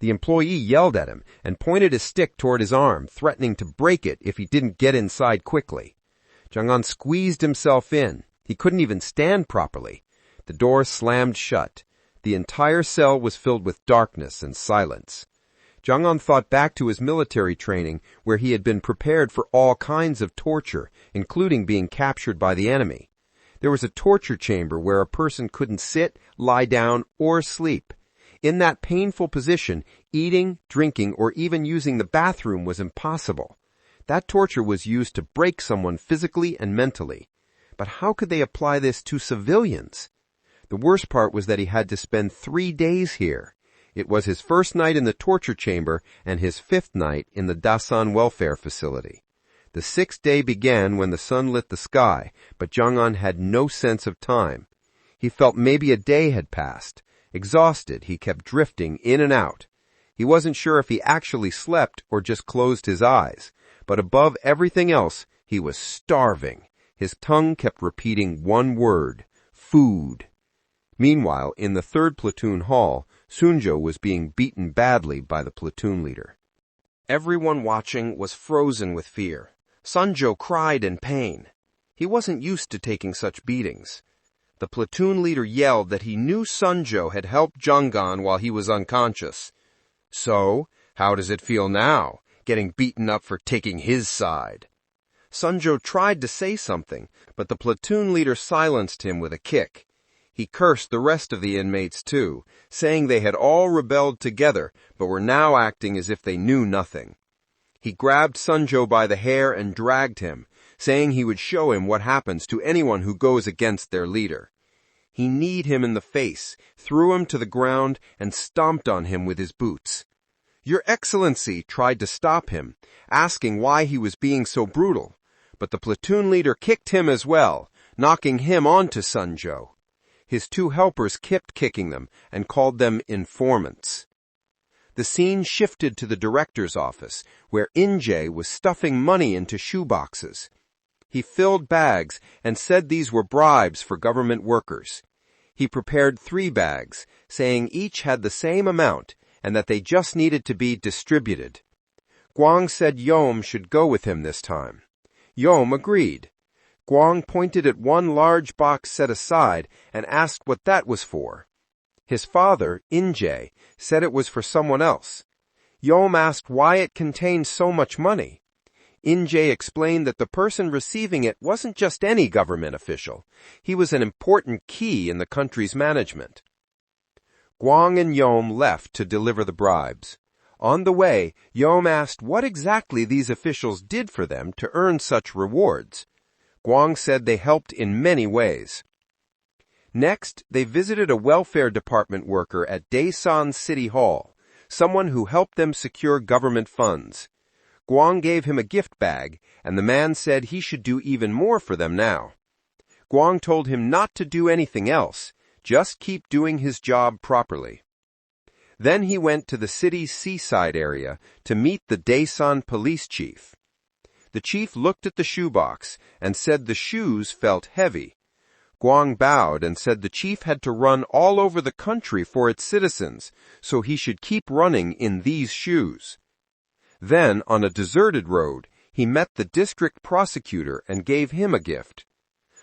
The employee yelled at him and pointed his stick toward his arm, threatening to break it if he didn't get inside quickly. Janggon squeezed himself in. He couldn't even stand properly. The door slammed shut. The entire cell was filled with darkness and silence. Janggon thought back to his military training, where he had been prepared for all kinds of torture, including being captured by the enemy. There was a torture chamber where a person couldn't sit, lie down, or sleep. In that painful position, eating, drinking, or even using the bathroom was impossible. That torture was used to break someone physically and mentally. But how could they apply this to civilians? The worst part was that he had to spend 3 days here. It was his first night in the torture chamber and his 5th night in the Daesan Welfare Facility. The 6th day began when the sun lit the sky, but Janggon had no sense of time. He felt maybe a day had passed. Exhausted, he kept drifting in and out. He wasn't sure if he actually slept or just closed his eyes, but above everything else, he was starving. His tongue kept repeating one word, food. Meanwhile, in the 3rd platoon hall, Sunjo was being beaten badly by the platoon leader. Everyone watching was frozen with fear. Sunjo cried in pain. He wasn't used to taking such beatings. The platoon leader yelled that he knew Sunjo had helped Janggon while he was unconscious. So, how does it feel now, getting beaten up for taking his side? Sunjo tried to say something, but the platoon leader silenced him with a kick. He cursed the rest of the inmates too, saying they had all rebelled together but were now acting as if they knew nothing. He grabbed Sunjo by the hair and dragged him, saying he would show him what happens to anyone who goes against their leader. He kneed him in the face, threw him to the ground, and stomped on him with his boots. Your Excellency tried to stop him, asking why he was being so brutal, but the platoon leader kicked him as well, knocking him onto Sunjo. His two helpers kept kicking them and called them informants. The scene shifted to the director's office, where Injae was stuffing money into shoeboxes. He filled bags and said these were bribes for government workers. He prepared 3 bags, saying each had the same amount and that they just needed to be distributed. Guang said Yom should go with him this time. Yom agreed. Guang pointed at one large box set aside and asked what that was for. His father, Injae, said it was for someone else. Yom asked why it contained so much money. Injae explained that the person receiving it wasn't just any government official. He was an important key in the country's management. Guang and Yom left to deliver the bribes. On the way, Yom asked what exactly these officials did for them to earn such rewards. Guang said they helped in many ways. Next, they visited a welfare department worker at Daesan City Hall, someone who helped them secure government funds. Guang gave him a gift bag, and the man said he should do even more for them now. Guang told him not to do anything else, just keep doing his job properly. Then he went to the city's seaside area to meet the Daesan police chief. The chief looked at the shoebox and said the shoes felt heavy. Guang bowed and said the chief had to run all over the country for its citizens, so he should keep running in these shoes. Then, on a deserted road, he met the district prosecutor and gave him a gift.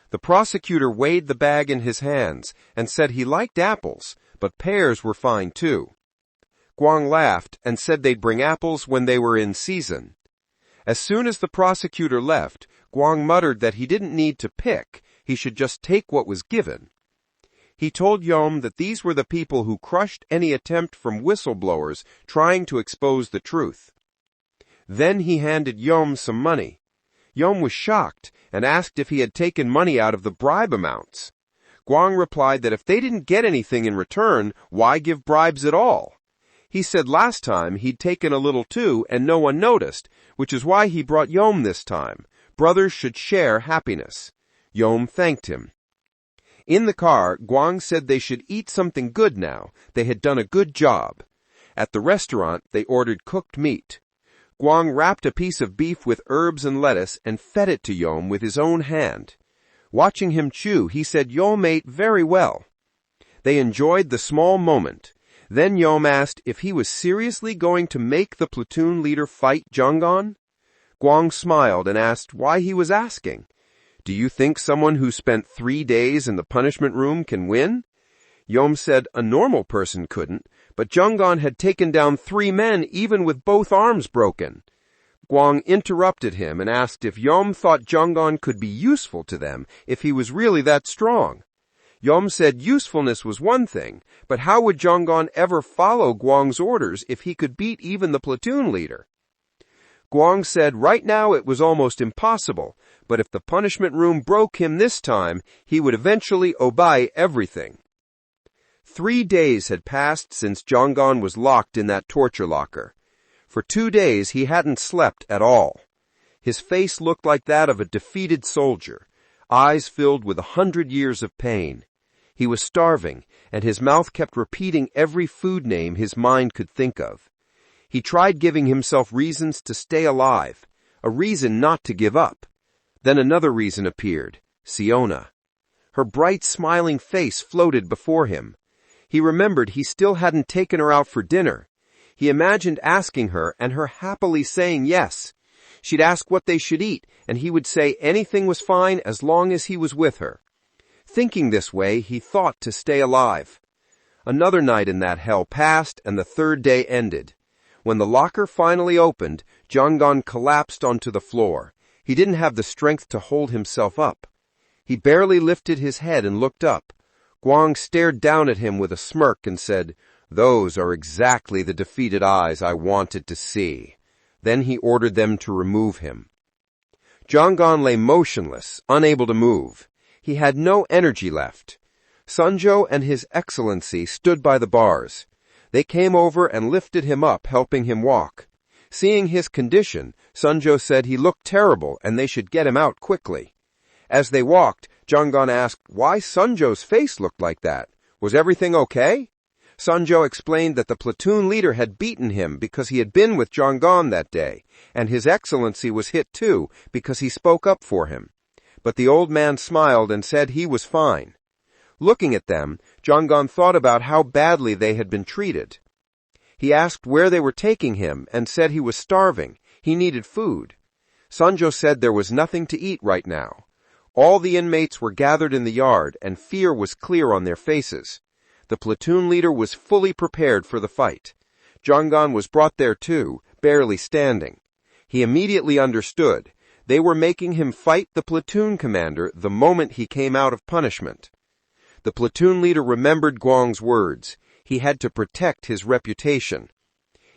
The prosecutor weighed the bag in his hands and said he liked apples, but pears were fine too. Guang laughed and said they'd bring apples when they were in season. As soon as the prosecutor left, Guang muttered that he didn't need to pick, he should just take what was given. He told Yom that these were the people who crushed any attempt from whistleblowers trying to expose the truth. Then he handed Yom some money. Yom was shocked and asked if he had taken money out of the bribe amounts. Guang replied that if they didn't get anything in return, why give bribes at all? He said last time he'd taken a little too and no one noticed, which is why he brought Yom this time. Brothers should share happiness. Yom thanked him. In the car, Guang said they should eat something good now. They had done a good job. At the restaurant, they ordered cooked meat. Guang wrapped a piece of beef with herbs and lettuce and fed it to Yom with his own hand. Watching him chew, he said Yom ate very well. They enjoyed the small moment. Then Yom asked if he was seriously going to make the platoon leader fight Janggon. Guang smiled and asked why he was asking. Do you think someone who spent 3 days in the punishment room can win? Yom said a normal person couldn't, but Janggon had taken down 3 men even with both arms broken. Guang interrupted him and asked if Yom thought Janggon could be useful to them if he was really that strong. Yom said usefulness was one thing, but how would Janggon ever follow Guang's orders if he could beat even the platoon leader? Guang said right now it was almost impossible, but if the punishment room broke him this time, he would eventually obey everything. 3 days had passed since Janggon was locked in that torture locker. For 2 days he hadn't slept at all. His face looked like that of a defeated soldier, eyes filled with 100 years of pain. He was starving, and his mouth kept repeating every food name his mind could think of. He tried giving himself reasons to stay alive, a reason not to give up. Then another reason appeared, Siona. Her bright, smiling face floated before him. He remembered he still hadn't taken her out for dinner. He imagined asking her and her happily saying yes. She'd ask what they should eat, and he would say anything was fine as long as he was with her. Thinking this way, he thought to stay alive. Another night in that hell passed, and the 3rd day ended. When the locker finally opened, Janggon collapsed onto the floor. He didn't have the strength to hold himself up. He barely lifted his head and looked up. Guang stared down at him with a smirk and said, "Those are exactly the defeated eyes I wanted to see." Then he ordered them to remove him. Janggon lay motionless, unable to move. He had no energy left. Sunjo and His Excellency stood by the bars. They came over and lifted him up, helping him walk. Seeing his condition, Sunjo said he looked terrible and they should get him out quickly. As they walked, Janggon asked why Sunjo's face looked like that. Was everything okay? Sunjo explained that the platoon leader had beaten him because he had been with Janggon that day, and His Excellency was hit too because he spoke up for him. But the old man smiled and said he was fine. Looking at them, Janggon thought about how badly they had been treated. He asked where they were taking him and said he was starving. He needed food. Sunjo said there was nothing to eat right now. All the inmates were gathered in the yard and fear was clear on their faces. The platoon leader was fully prepared for the fight. Janggon was brought there too, barely standing. He immediately understood. They were making him fight the platoon commander the moment he came out of punishment. The platoon leader remembered Guang's words. He had to protect his reputation.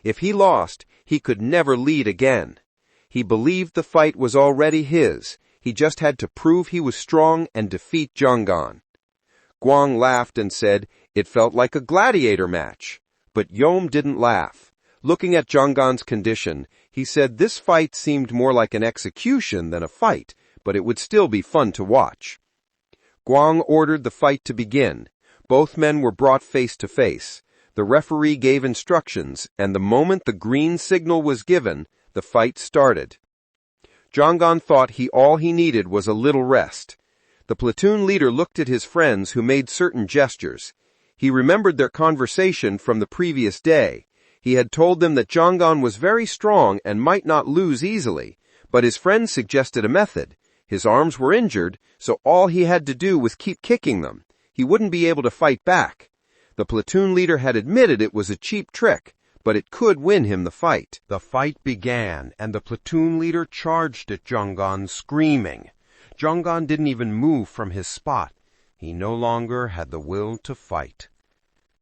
If he lost, he could never lead again. He believed the fight was already his. He just had to prove he was strong and defeat Janggon. Guang laughed and said, "It felt like a gladiator match." But Yom didn't laugh. Looking at Janggon's condition, he said this fight seemed more like an execution than a fight, but it would still be fun to watch. Guang ordered the fight to begin. Both men were brought face to face. The referee gave instructions, and the moment the green signal was given, the fight started. Janggon thought all he needed was a little rest. The platoon leader looked at his friends who made certain gestures. He remembered their conversation from the previous day. He had told them that Janggon was very strong and might not lose easily, but his friends suggested a method. His arms were injured, so all he had to do was keep kicking them. He wouldn't be able to fight back. The platoon leader had admitted it was a cheap trick, but it could win him the fight. The fight began, and the platoon leader charged at Janggon, screaming. Janggon didn't even move from his spot. He no longer had the will to fight.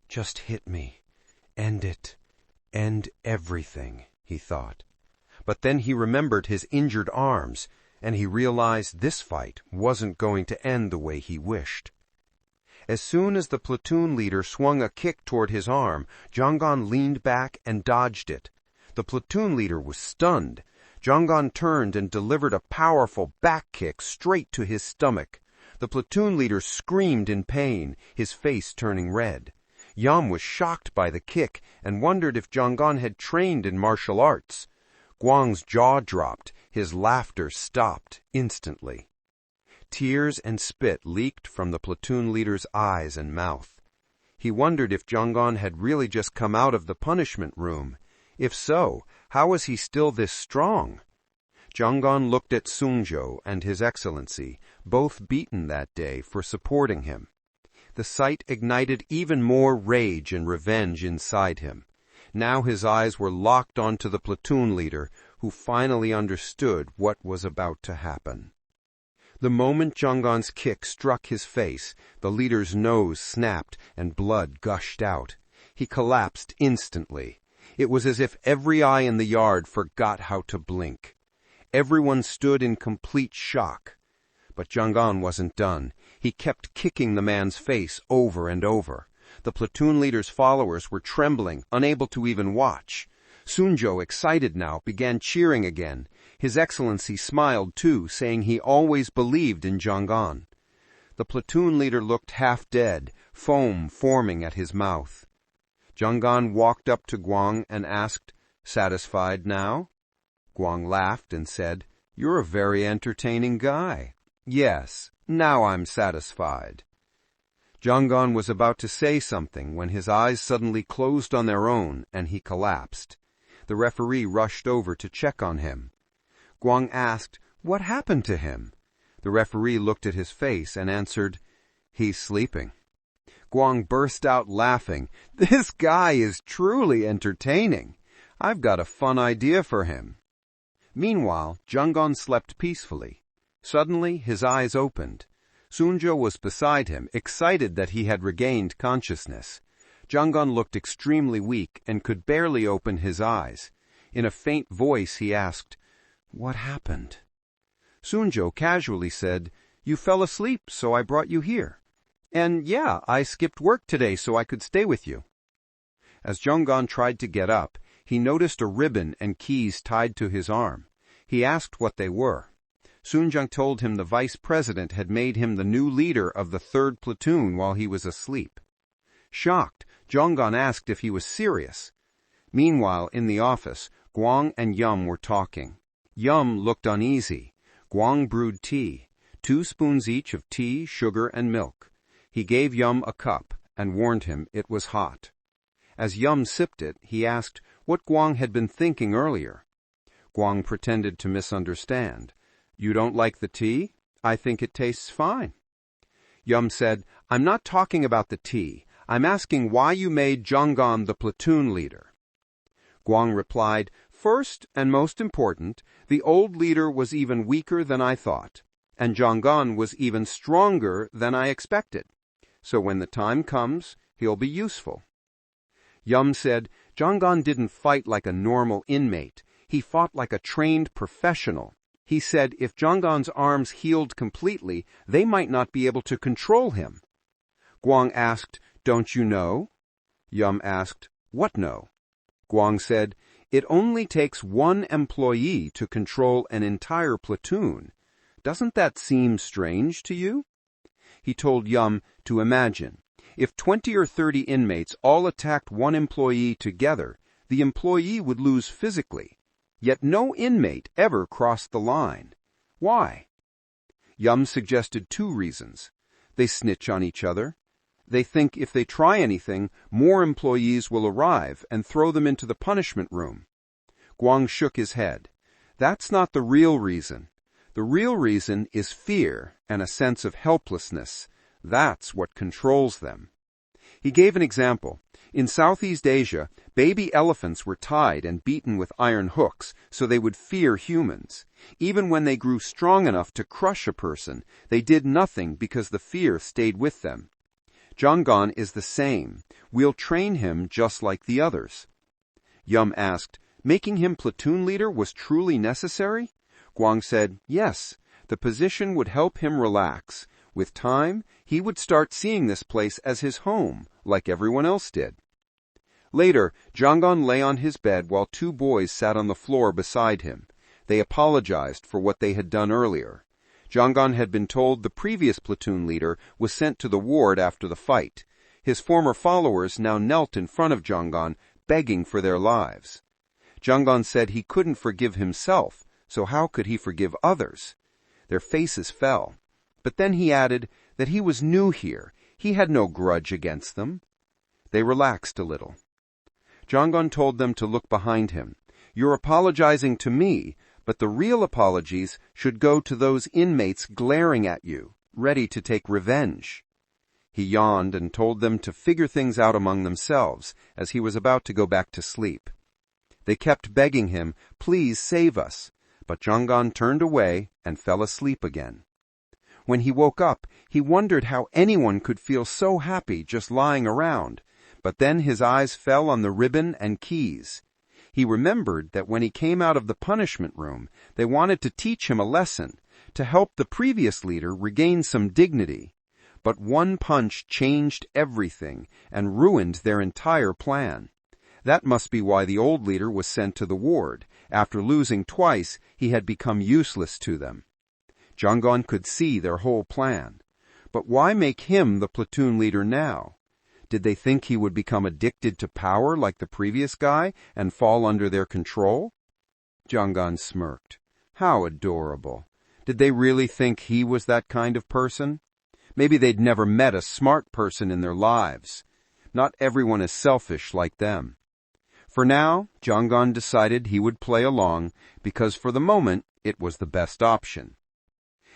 "Just hit me. End it. End everything," he thought. But then he remembered his injured arms, and he realized this fight wasn't going to end the way he wished. As soon as the platoon leader swung a kick toward his arm, Janggon leaned back and dodged it. The platoon leader was stunned. Janggon turned and delivered a powerful back kick straight to his stomach. The platoon leader screamed in pain, his face turning red. Yam was shocked by the kick and wondered if Janggon had trained in martial arts. Guang's jaw dropped. His laughter stopped instantly. Tears and spit leaked from the platoon leader's eyes and mouth. He wondered if Janggon had really just come out of the punishment room. If so, how was he still this strong? Janggon looked at Sunjo and His Excellency, both beaten that day for supporting him. The sight ignited even more rage and revenge inside him. Now his eyes were locked onto the platoon leader, who finally understood what was about to happen. The moment Janggon's kick struck his face, the leader's nose snapped and blood gushed out. He collapsed instantly. It was as if every eye in the yard forgot how to blink. Everyone stood in complete shock. But Janggon wasn't done. He kept kicking the man's face over and over. The platoon leader's followers were trembling, unable to even watch. Sunjo, excited now, began cheering again. His Excellency smiled too, saying he always believed in Janggon. The platoon leader looked half dead, foam forming at his mouth. Janggon walked up to Guang and asked, "Satisfied now?" Guang laughed and said, "You're a very entertaining guy." "Yes, now I'm satisfied." Janggon was about to say something when his eyes suddenly closed on their own and he collapsed. The referee rushed over to check on him. Guang asked, "What happened to him?" The referee looked at his face and answered, "He's sleeping." Guang burst out laughing. "This guy is truly entertaining. I've got a fun idea for him." Meanwhile, Janggon slept peacefully. Suddenly, his eyes opened. Sunjo was beside him, excited that he had regained consciousness. Janggon looked extremely weak and could barely open his eyes. In a faint voice he asked, "What happened?" Sunjo casually said, "You fell asleep, so I brought you here. And yeah, I skipped work today so I could stay with you." As Janggon tried to get up, he noticed a ribbon and keys tied to his arm. He asked what they were. Sunjang told him the vice president had made him the new leader of the 3rd platoon while he was asleep. Shocked, Janggon asked if he was serious. Meanwhile, in the office, Guang and Yum were talking. Yum looked uneasy. Guang brewed tea, 2 spoons each of tea, sugar, and milk. He gave Yum a cup and warned him it was hot. As Yum sipped it, he asked what Guang had been thinking earlier. Guang pretended to misunderstand. "You don't like the tea? I think it tastes fine." Yum said, "I'm not talking about the tea. I'm asking why you made Janggon the platoon leader." Guang replied, "First and most important, the old leader was even weaker than I thought, and Janggon was even stronger than I expected. So when the time comes, he'll be useful." Yum said, "Janggon didn't fight like a normal inmate. He fought like a trained professional. He said if Janggon's arms healed completely, they might not be able to control him." Guang asked, "Don't you know?" Yum asked, "What know?" Guang said, "It only takes 1 employee to control an entire platoon. Doesn't that seem strange to you?" He told Yum to imagine. If 20 or 30 inmates all attacked 1 employee together, the employee would lose physically. Yet no inmate ever crossed the line. Why? Yum suggested 2 reasons. They snitch on each other. They think if they try anything, more employees will arrive and throw them into the punishment room. Guang shook his head. That's not the real reason. The real reason is fear and a sense of helplessness. That's what controls them. He gave an example. In Southeast Asia, baby elephants were tied and beaten with iron hooks so they would fear humans. Even when they grew strong enough to crush a person, they did nothing because the fear stayed with them. Janggon is the same. We'll train him just like the others. Yum asked, "Making him platoon leader was truly necessary?" Guang said, "Yes. The position would help him relax. With time, he would start seeing this place as his home, like everyone else did." Later, Janggon lay on his bed while 2 boys sat on the floor beside him. They apologized for what they had done earlier. Janggon had been told the previous platoon leader was sent to the ward after the fight. His former followers now knelt in front of Janggon, begging for their lives. Janggon said he couldn't forgive himself, so how could he forgive others? Their faces fell. But then he added that he was new here. He had no grudge against them. They relaxed a little. Janggon told them to look behind him. "You're apologizing to me, but the real apologies should go to those inmates glaring at you, ready to take revenge." He yawned and told them to figure things out among themselves as he was about to go back to sleep. They kept begging him, "Please save us," but Janggon turned away and fell asleep again. When he woke up, he wondered how anyone could feel so happy just lying around, but then his eyes fell on the ribbon and keys. He remembered that when he came out of the punishment room, they wanted to teach him a lesson, to help the previous leader regain some dignity. But 1 punch changed everything and ruined their entire plan. That must be why the old leader was sent to the ward. After losing twice, he had become useless to them. Janggon could see their whole plan. But why make him the platoon leader now? Did they think he would become addicted to power like the previous guy and fall under their control? Janggon smirked. How adorable. Did they really think he was that kind of person? Maybe they'd never met a smart person in their lives. Not everyone is selfish like them. For now, Janggon decided he would play along because for the moment it was the best option.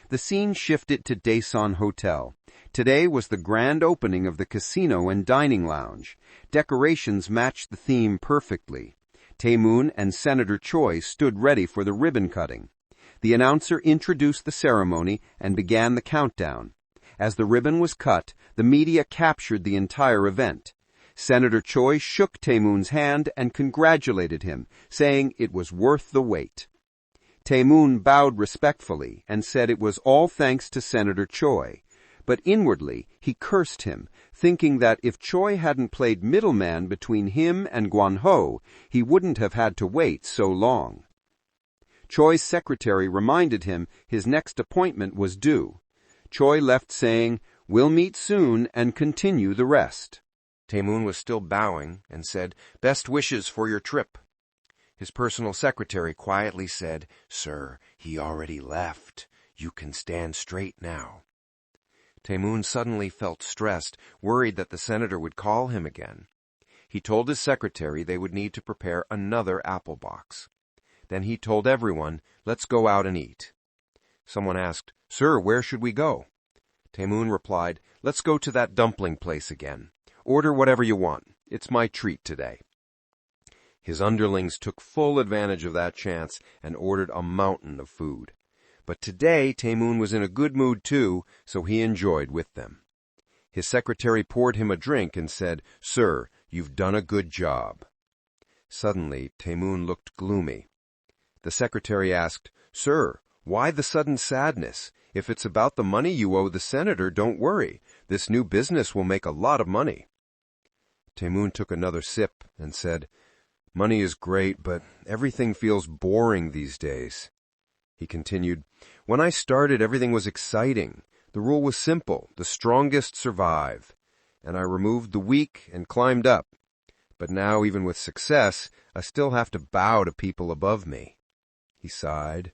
The scene shifted to Daesan Hotel. Today was the grand opening of the casino and dining lounge. Decorations matched the theme perfectly. Tae-moon and Senator Choi stood ready for the ribbon cutting. The announcer introduced the ceremony and began the countdown. As the ribbon was cut, the media captured the entire event. Senator Choi shook Tae-moon's hand and congratulated him, saying it was worth the wait. Tae-moon bowed respectfully and said it was all thanks to Senator Choi, but inwardly he cursed him, thinking that if Choi hadn't played middleman between him and Gwan-ho, he wouldn't have had to wait so long. Choi's secretary reminded him his next appointment was due. Choi left saying, "We'll meet soon and continue the rest." Tae-moon was still bowing and said, "Best wishes for your trip." His personal secretary quietly said, "Sir, he already left. You can stand straight now." Tae-moon suddenly felt stressed, worried that the senator would call him again. He told his secretary they would need to prepare another apple box. Then he told everyone, "Let's go out and eat." Someone asked, "Sir, where should we go?" Tae-moon replied, "Let's go to that dumpling place again. Order whatever you want. It's my treat today." His underlings took full advantage of that chance and ordered a mountain of food. But today Tae-moon was in a good mood too, so he enjoyed with them. His secretary poured him a drink and said, "Sir, you've done a good job." Suddenly Tae-moon looked gloomy. The secretary asked, "Sir, why the sudden sadness? If it's about the money you owe the senator, don't worry. This new business will make a lot of money." Tae-moon took another sip and said, "Money is great, but everything feels boring these days." He continued, "When I started, everything was exciting. The rule was simple, the strongest survive. And I removed the weak and climbed up. But now, even with success, I still have to bow to people above me." He sighed.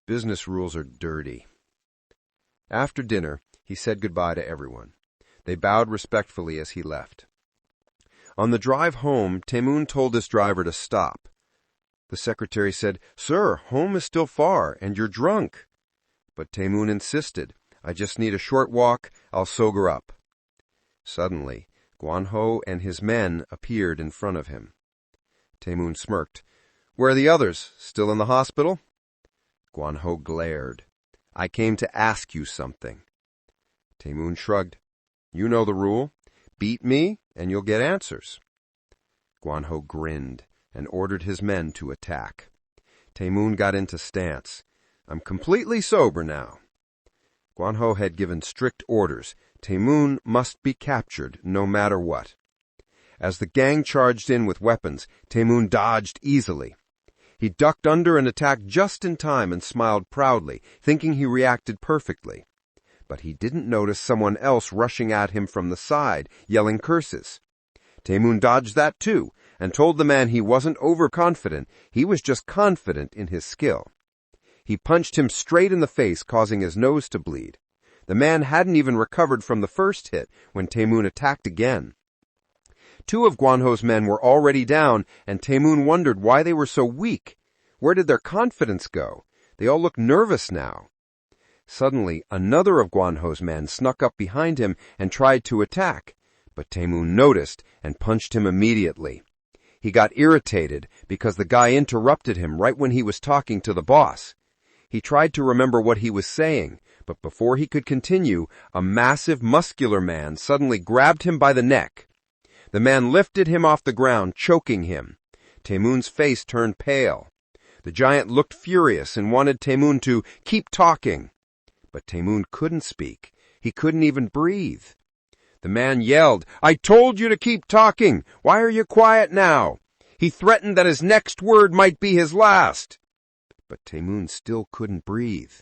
"Business rules are dirty." After dinner, he said goodbye to everyone. They bowed respectfully as he left. On the drive home, Tae-moon told his driver to stop. The secretary said, "Sir, home is still far, and you're drunk." But Tae-moon insisted, "I just need a short walk. I'll sober up." Suddenly, Gwan-ho and his men appeared in front of him. Tae-moon smirked. "Where are the others? Still in the hospital?" Gwan-ho glared. "I came to ask you something." Tae-moon shrugged. "You know the rule. Beat me, and you'll get answers." Gwan-ho grinned and ordered his men to attack. Tae-moon got into stance. "I'm completely sober now." Gwan-ho had given strict orders. Tae-moon must be captured no matter what. As the gang charged in with weapons, Tae-moon dodged easily. He ducked under and attacked just in time and smiled proudly, thinking he reacted perfectly. But he didn't notice someone else rushing at him from the side, yelling curses. Tae-moon dodged that too, and told the man he wasn't overconfident, he was just confident in his skill. He punched him straight in the face, causing his nose to bleed. The man hadn't even recovered from the first hit when Tae-moon attacked again. Two of Gwan-ho's men were already down, and Tae-moon wondered why they were so weak. Where did their confidence go? They all looked nervous now. Suddenly, another of Gwan-ho's men snuck up behind him and tried to attack, but Tae-moon noticed and punched him immediately. He got irritated because the guy interrupted him right when he was talking to the boss. He tried to remember what he was saying, but before he could continue, a massive, muscular man suddenly grabbed him by the neck. The man lifted him off the ground, choking him. Tae-moon's face turned pale. The giant looked furious and wanted Tae-moon to keep talking. But Tae-moon couldn't speak. He couldn't even breathe. The man yelled, "I told you to keep talking! Why are you quiet now?" He threatened that his next word might be his last. But Tae-moon still couldn't breathe.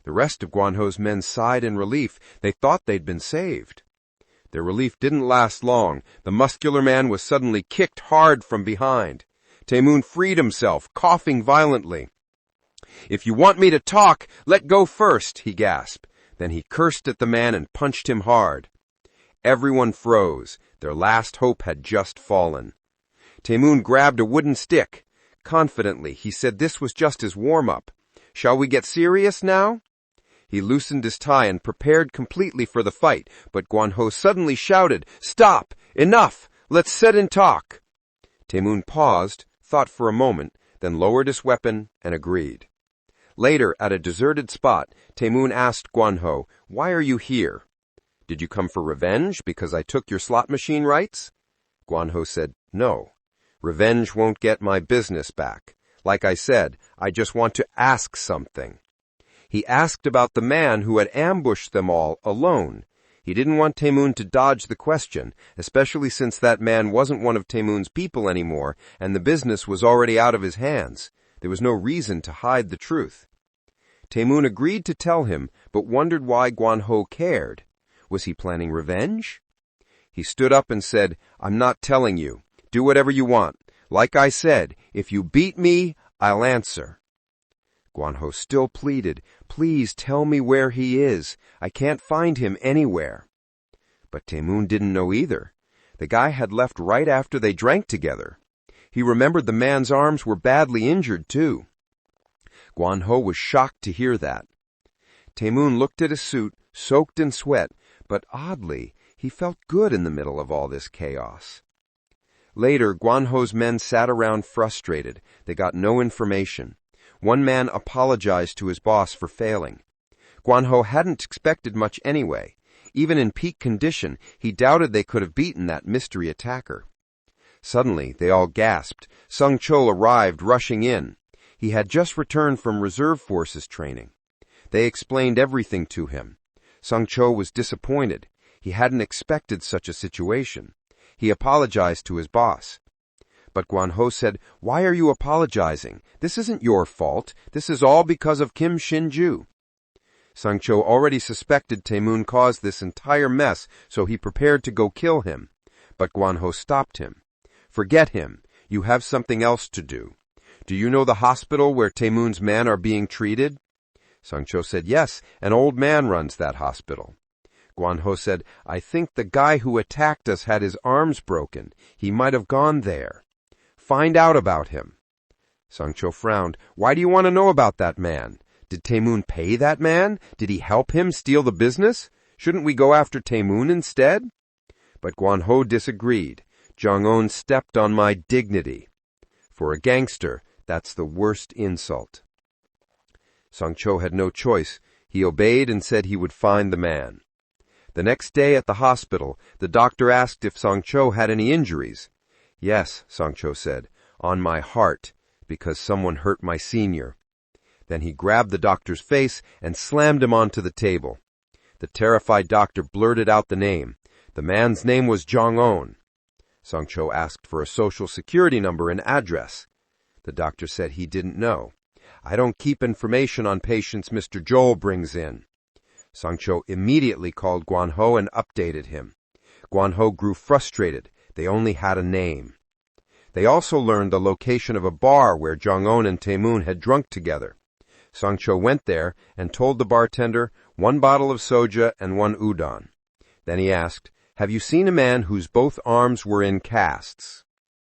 The rest of Gwan-ho's men sighed in relief. They thought they'd been saved. Their relief didn't last long. The muscular man was suddenly kicked hard from behind. Tae-moon freed himself, coughing violently. "If you want me to talk, let go first," he gasped. Then he cursed at the man and punched him hard. Everyone froze. Their last hope had just fallen. Tae-moon grabbed a wooden stick. Confidently, he said this was just his warm-up. "Shall we get serious now?" He loosened his tie and prepared completely for the fight, but Gwan-ho suddenly shouted, "Stop! Enough! Let's sit and talk." Tae-moon paused, thought for a moment, then lowered his weapon and agreed. Later, at a deserted spot, Tae-moon asked Gwan-ho, "Why are you here? Did you come for revenge because I took your slot machine rights? Guanho said, No. Revenge won't get my business back. Like I said, I just want to ask something. He asked about the man who had ambushed them all alone. He didn't want Taemoon to dodge the question, especially since that man wasn't one of Taemoon's people anymore, and the business was already out of his hands. There was no reason to hide the truth. Taemoon agreed to tell him, but wondered why Guanho cared. Was he planning revenge? He stood up and said, I'm not telling you. Do whatever you want. Like I said, if you beat me, I'll answer. Guanho still pleaded, Please tell me where he is. I can't find him anywhere. But Taemoon didn't know either. The guy had left right after they drank together. He remembered the man's arms were badly injured, too. Guanho was shocked to hear that. Taemoon looked at his suit, soaked in sweat, but oddly, he felt good in the middle of all this chaos. Later, Guanho's men sat around frustrated. They got no information. One man apologized to his boss for failing. Guanho hadn't expected much anyway. Even in peak condition, he doubted they could have beaten that mystery attacker. Suddenly, they all gasped. Sung Chul arrived, rushing in. He had just returned from reserve forces training. They explained everything to him. Sung Chul was disappointed. He hadn't expected such a situation. He apologized to his boss. But Guanho said, Why are you apologizing? This isn't your fault. This is all because of Kim Shin-ju. Sung Chul already suspected Taemoon caused this entire mess, so he prepared to go kill him. But Guanho stopped him. Forget him. You have something else to do. Do you know the hospital where Taemoon's men are being treated? Sung Chul said, Yes, an old man runs that hospital. Guanho said, I think the guy who attacked us had his arms broken. He might have gone there. Find out about him. Sung Chul frowned. Why do you want to know about that man? Did Taemoon pay that man? Did he help him steal the business? Shouldn't we go after Taemoon instead? But Guanho disagreed. Jang-on stepped on my dignity. For a gangster, that's the worst insult. Sung Chul had no choice. He obeyed and said he would find the man. The next day at the hospital, the doctor asked if Sung Chul had any injuries. Yes, Sung Chul said, on my heart, because someone hurt my senior. Then he grabbed the doctor's face and slammed him onto the table. The terrified doctor blurted out the name. The man's name was Jang-on. Sung Chul asked for a social security number and address. The doctor said he didn't know. I don't keep information on patients Mr. Joel brings in. Sung Chul immediately called Guanho and updated him. Guanho grew frustrated. They only had a name. They also learned the location of a bar where Jang-on and Taemoon had drunk together. Sung Chul went there and told the bartender 1 bottle of soja and 1 udon. Then he asked, Have you seen a man whose both arms were in casts?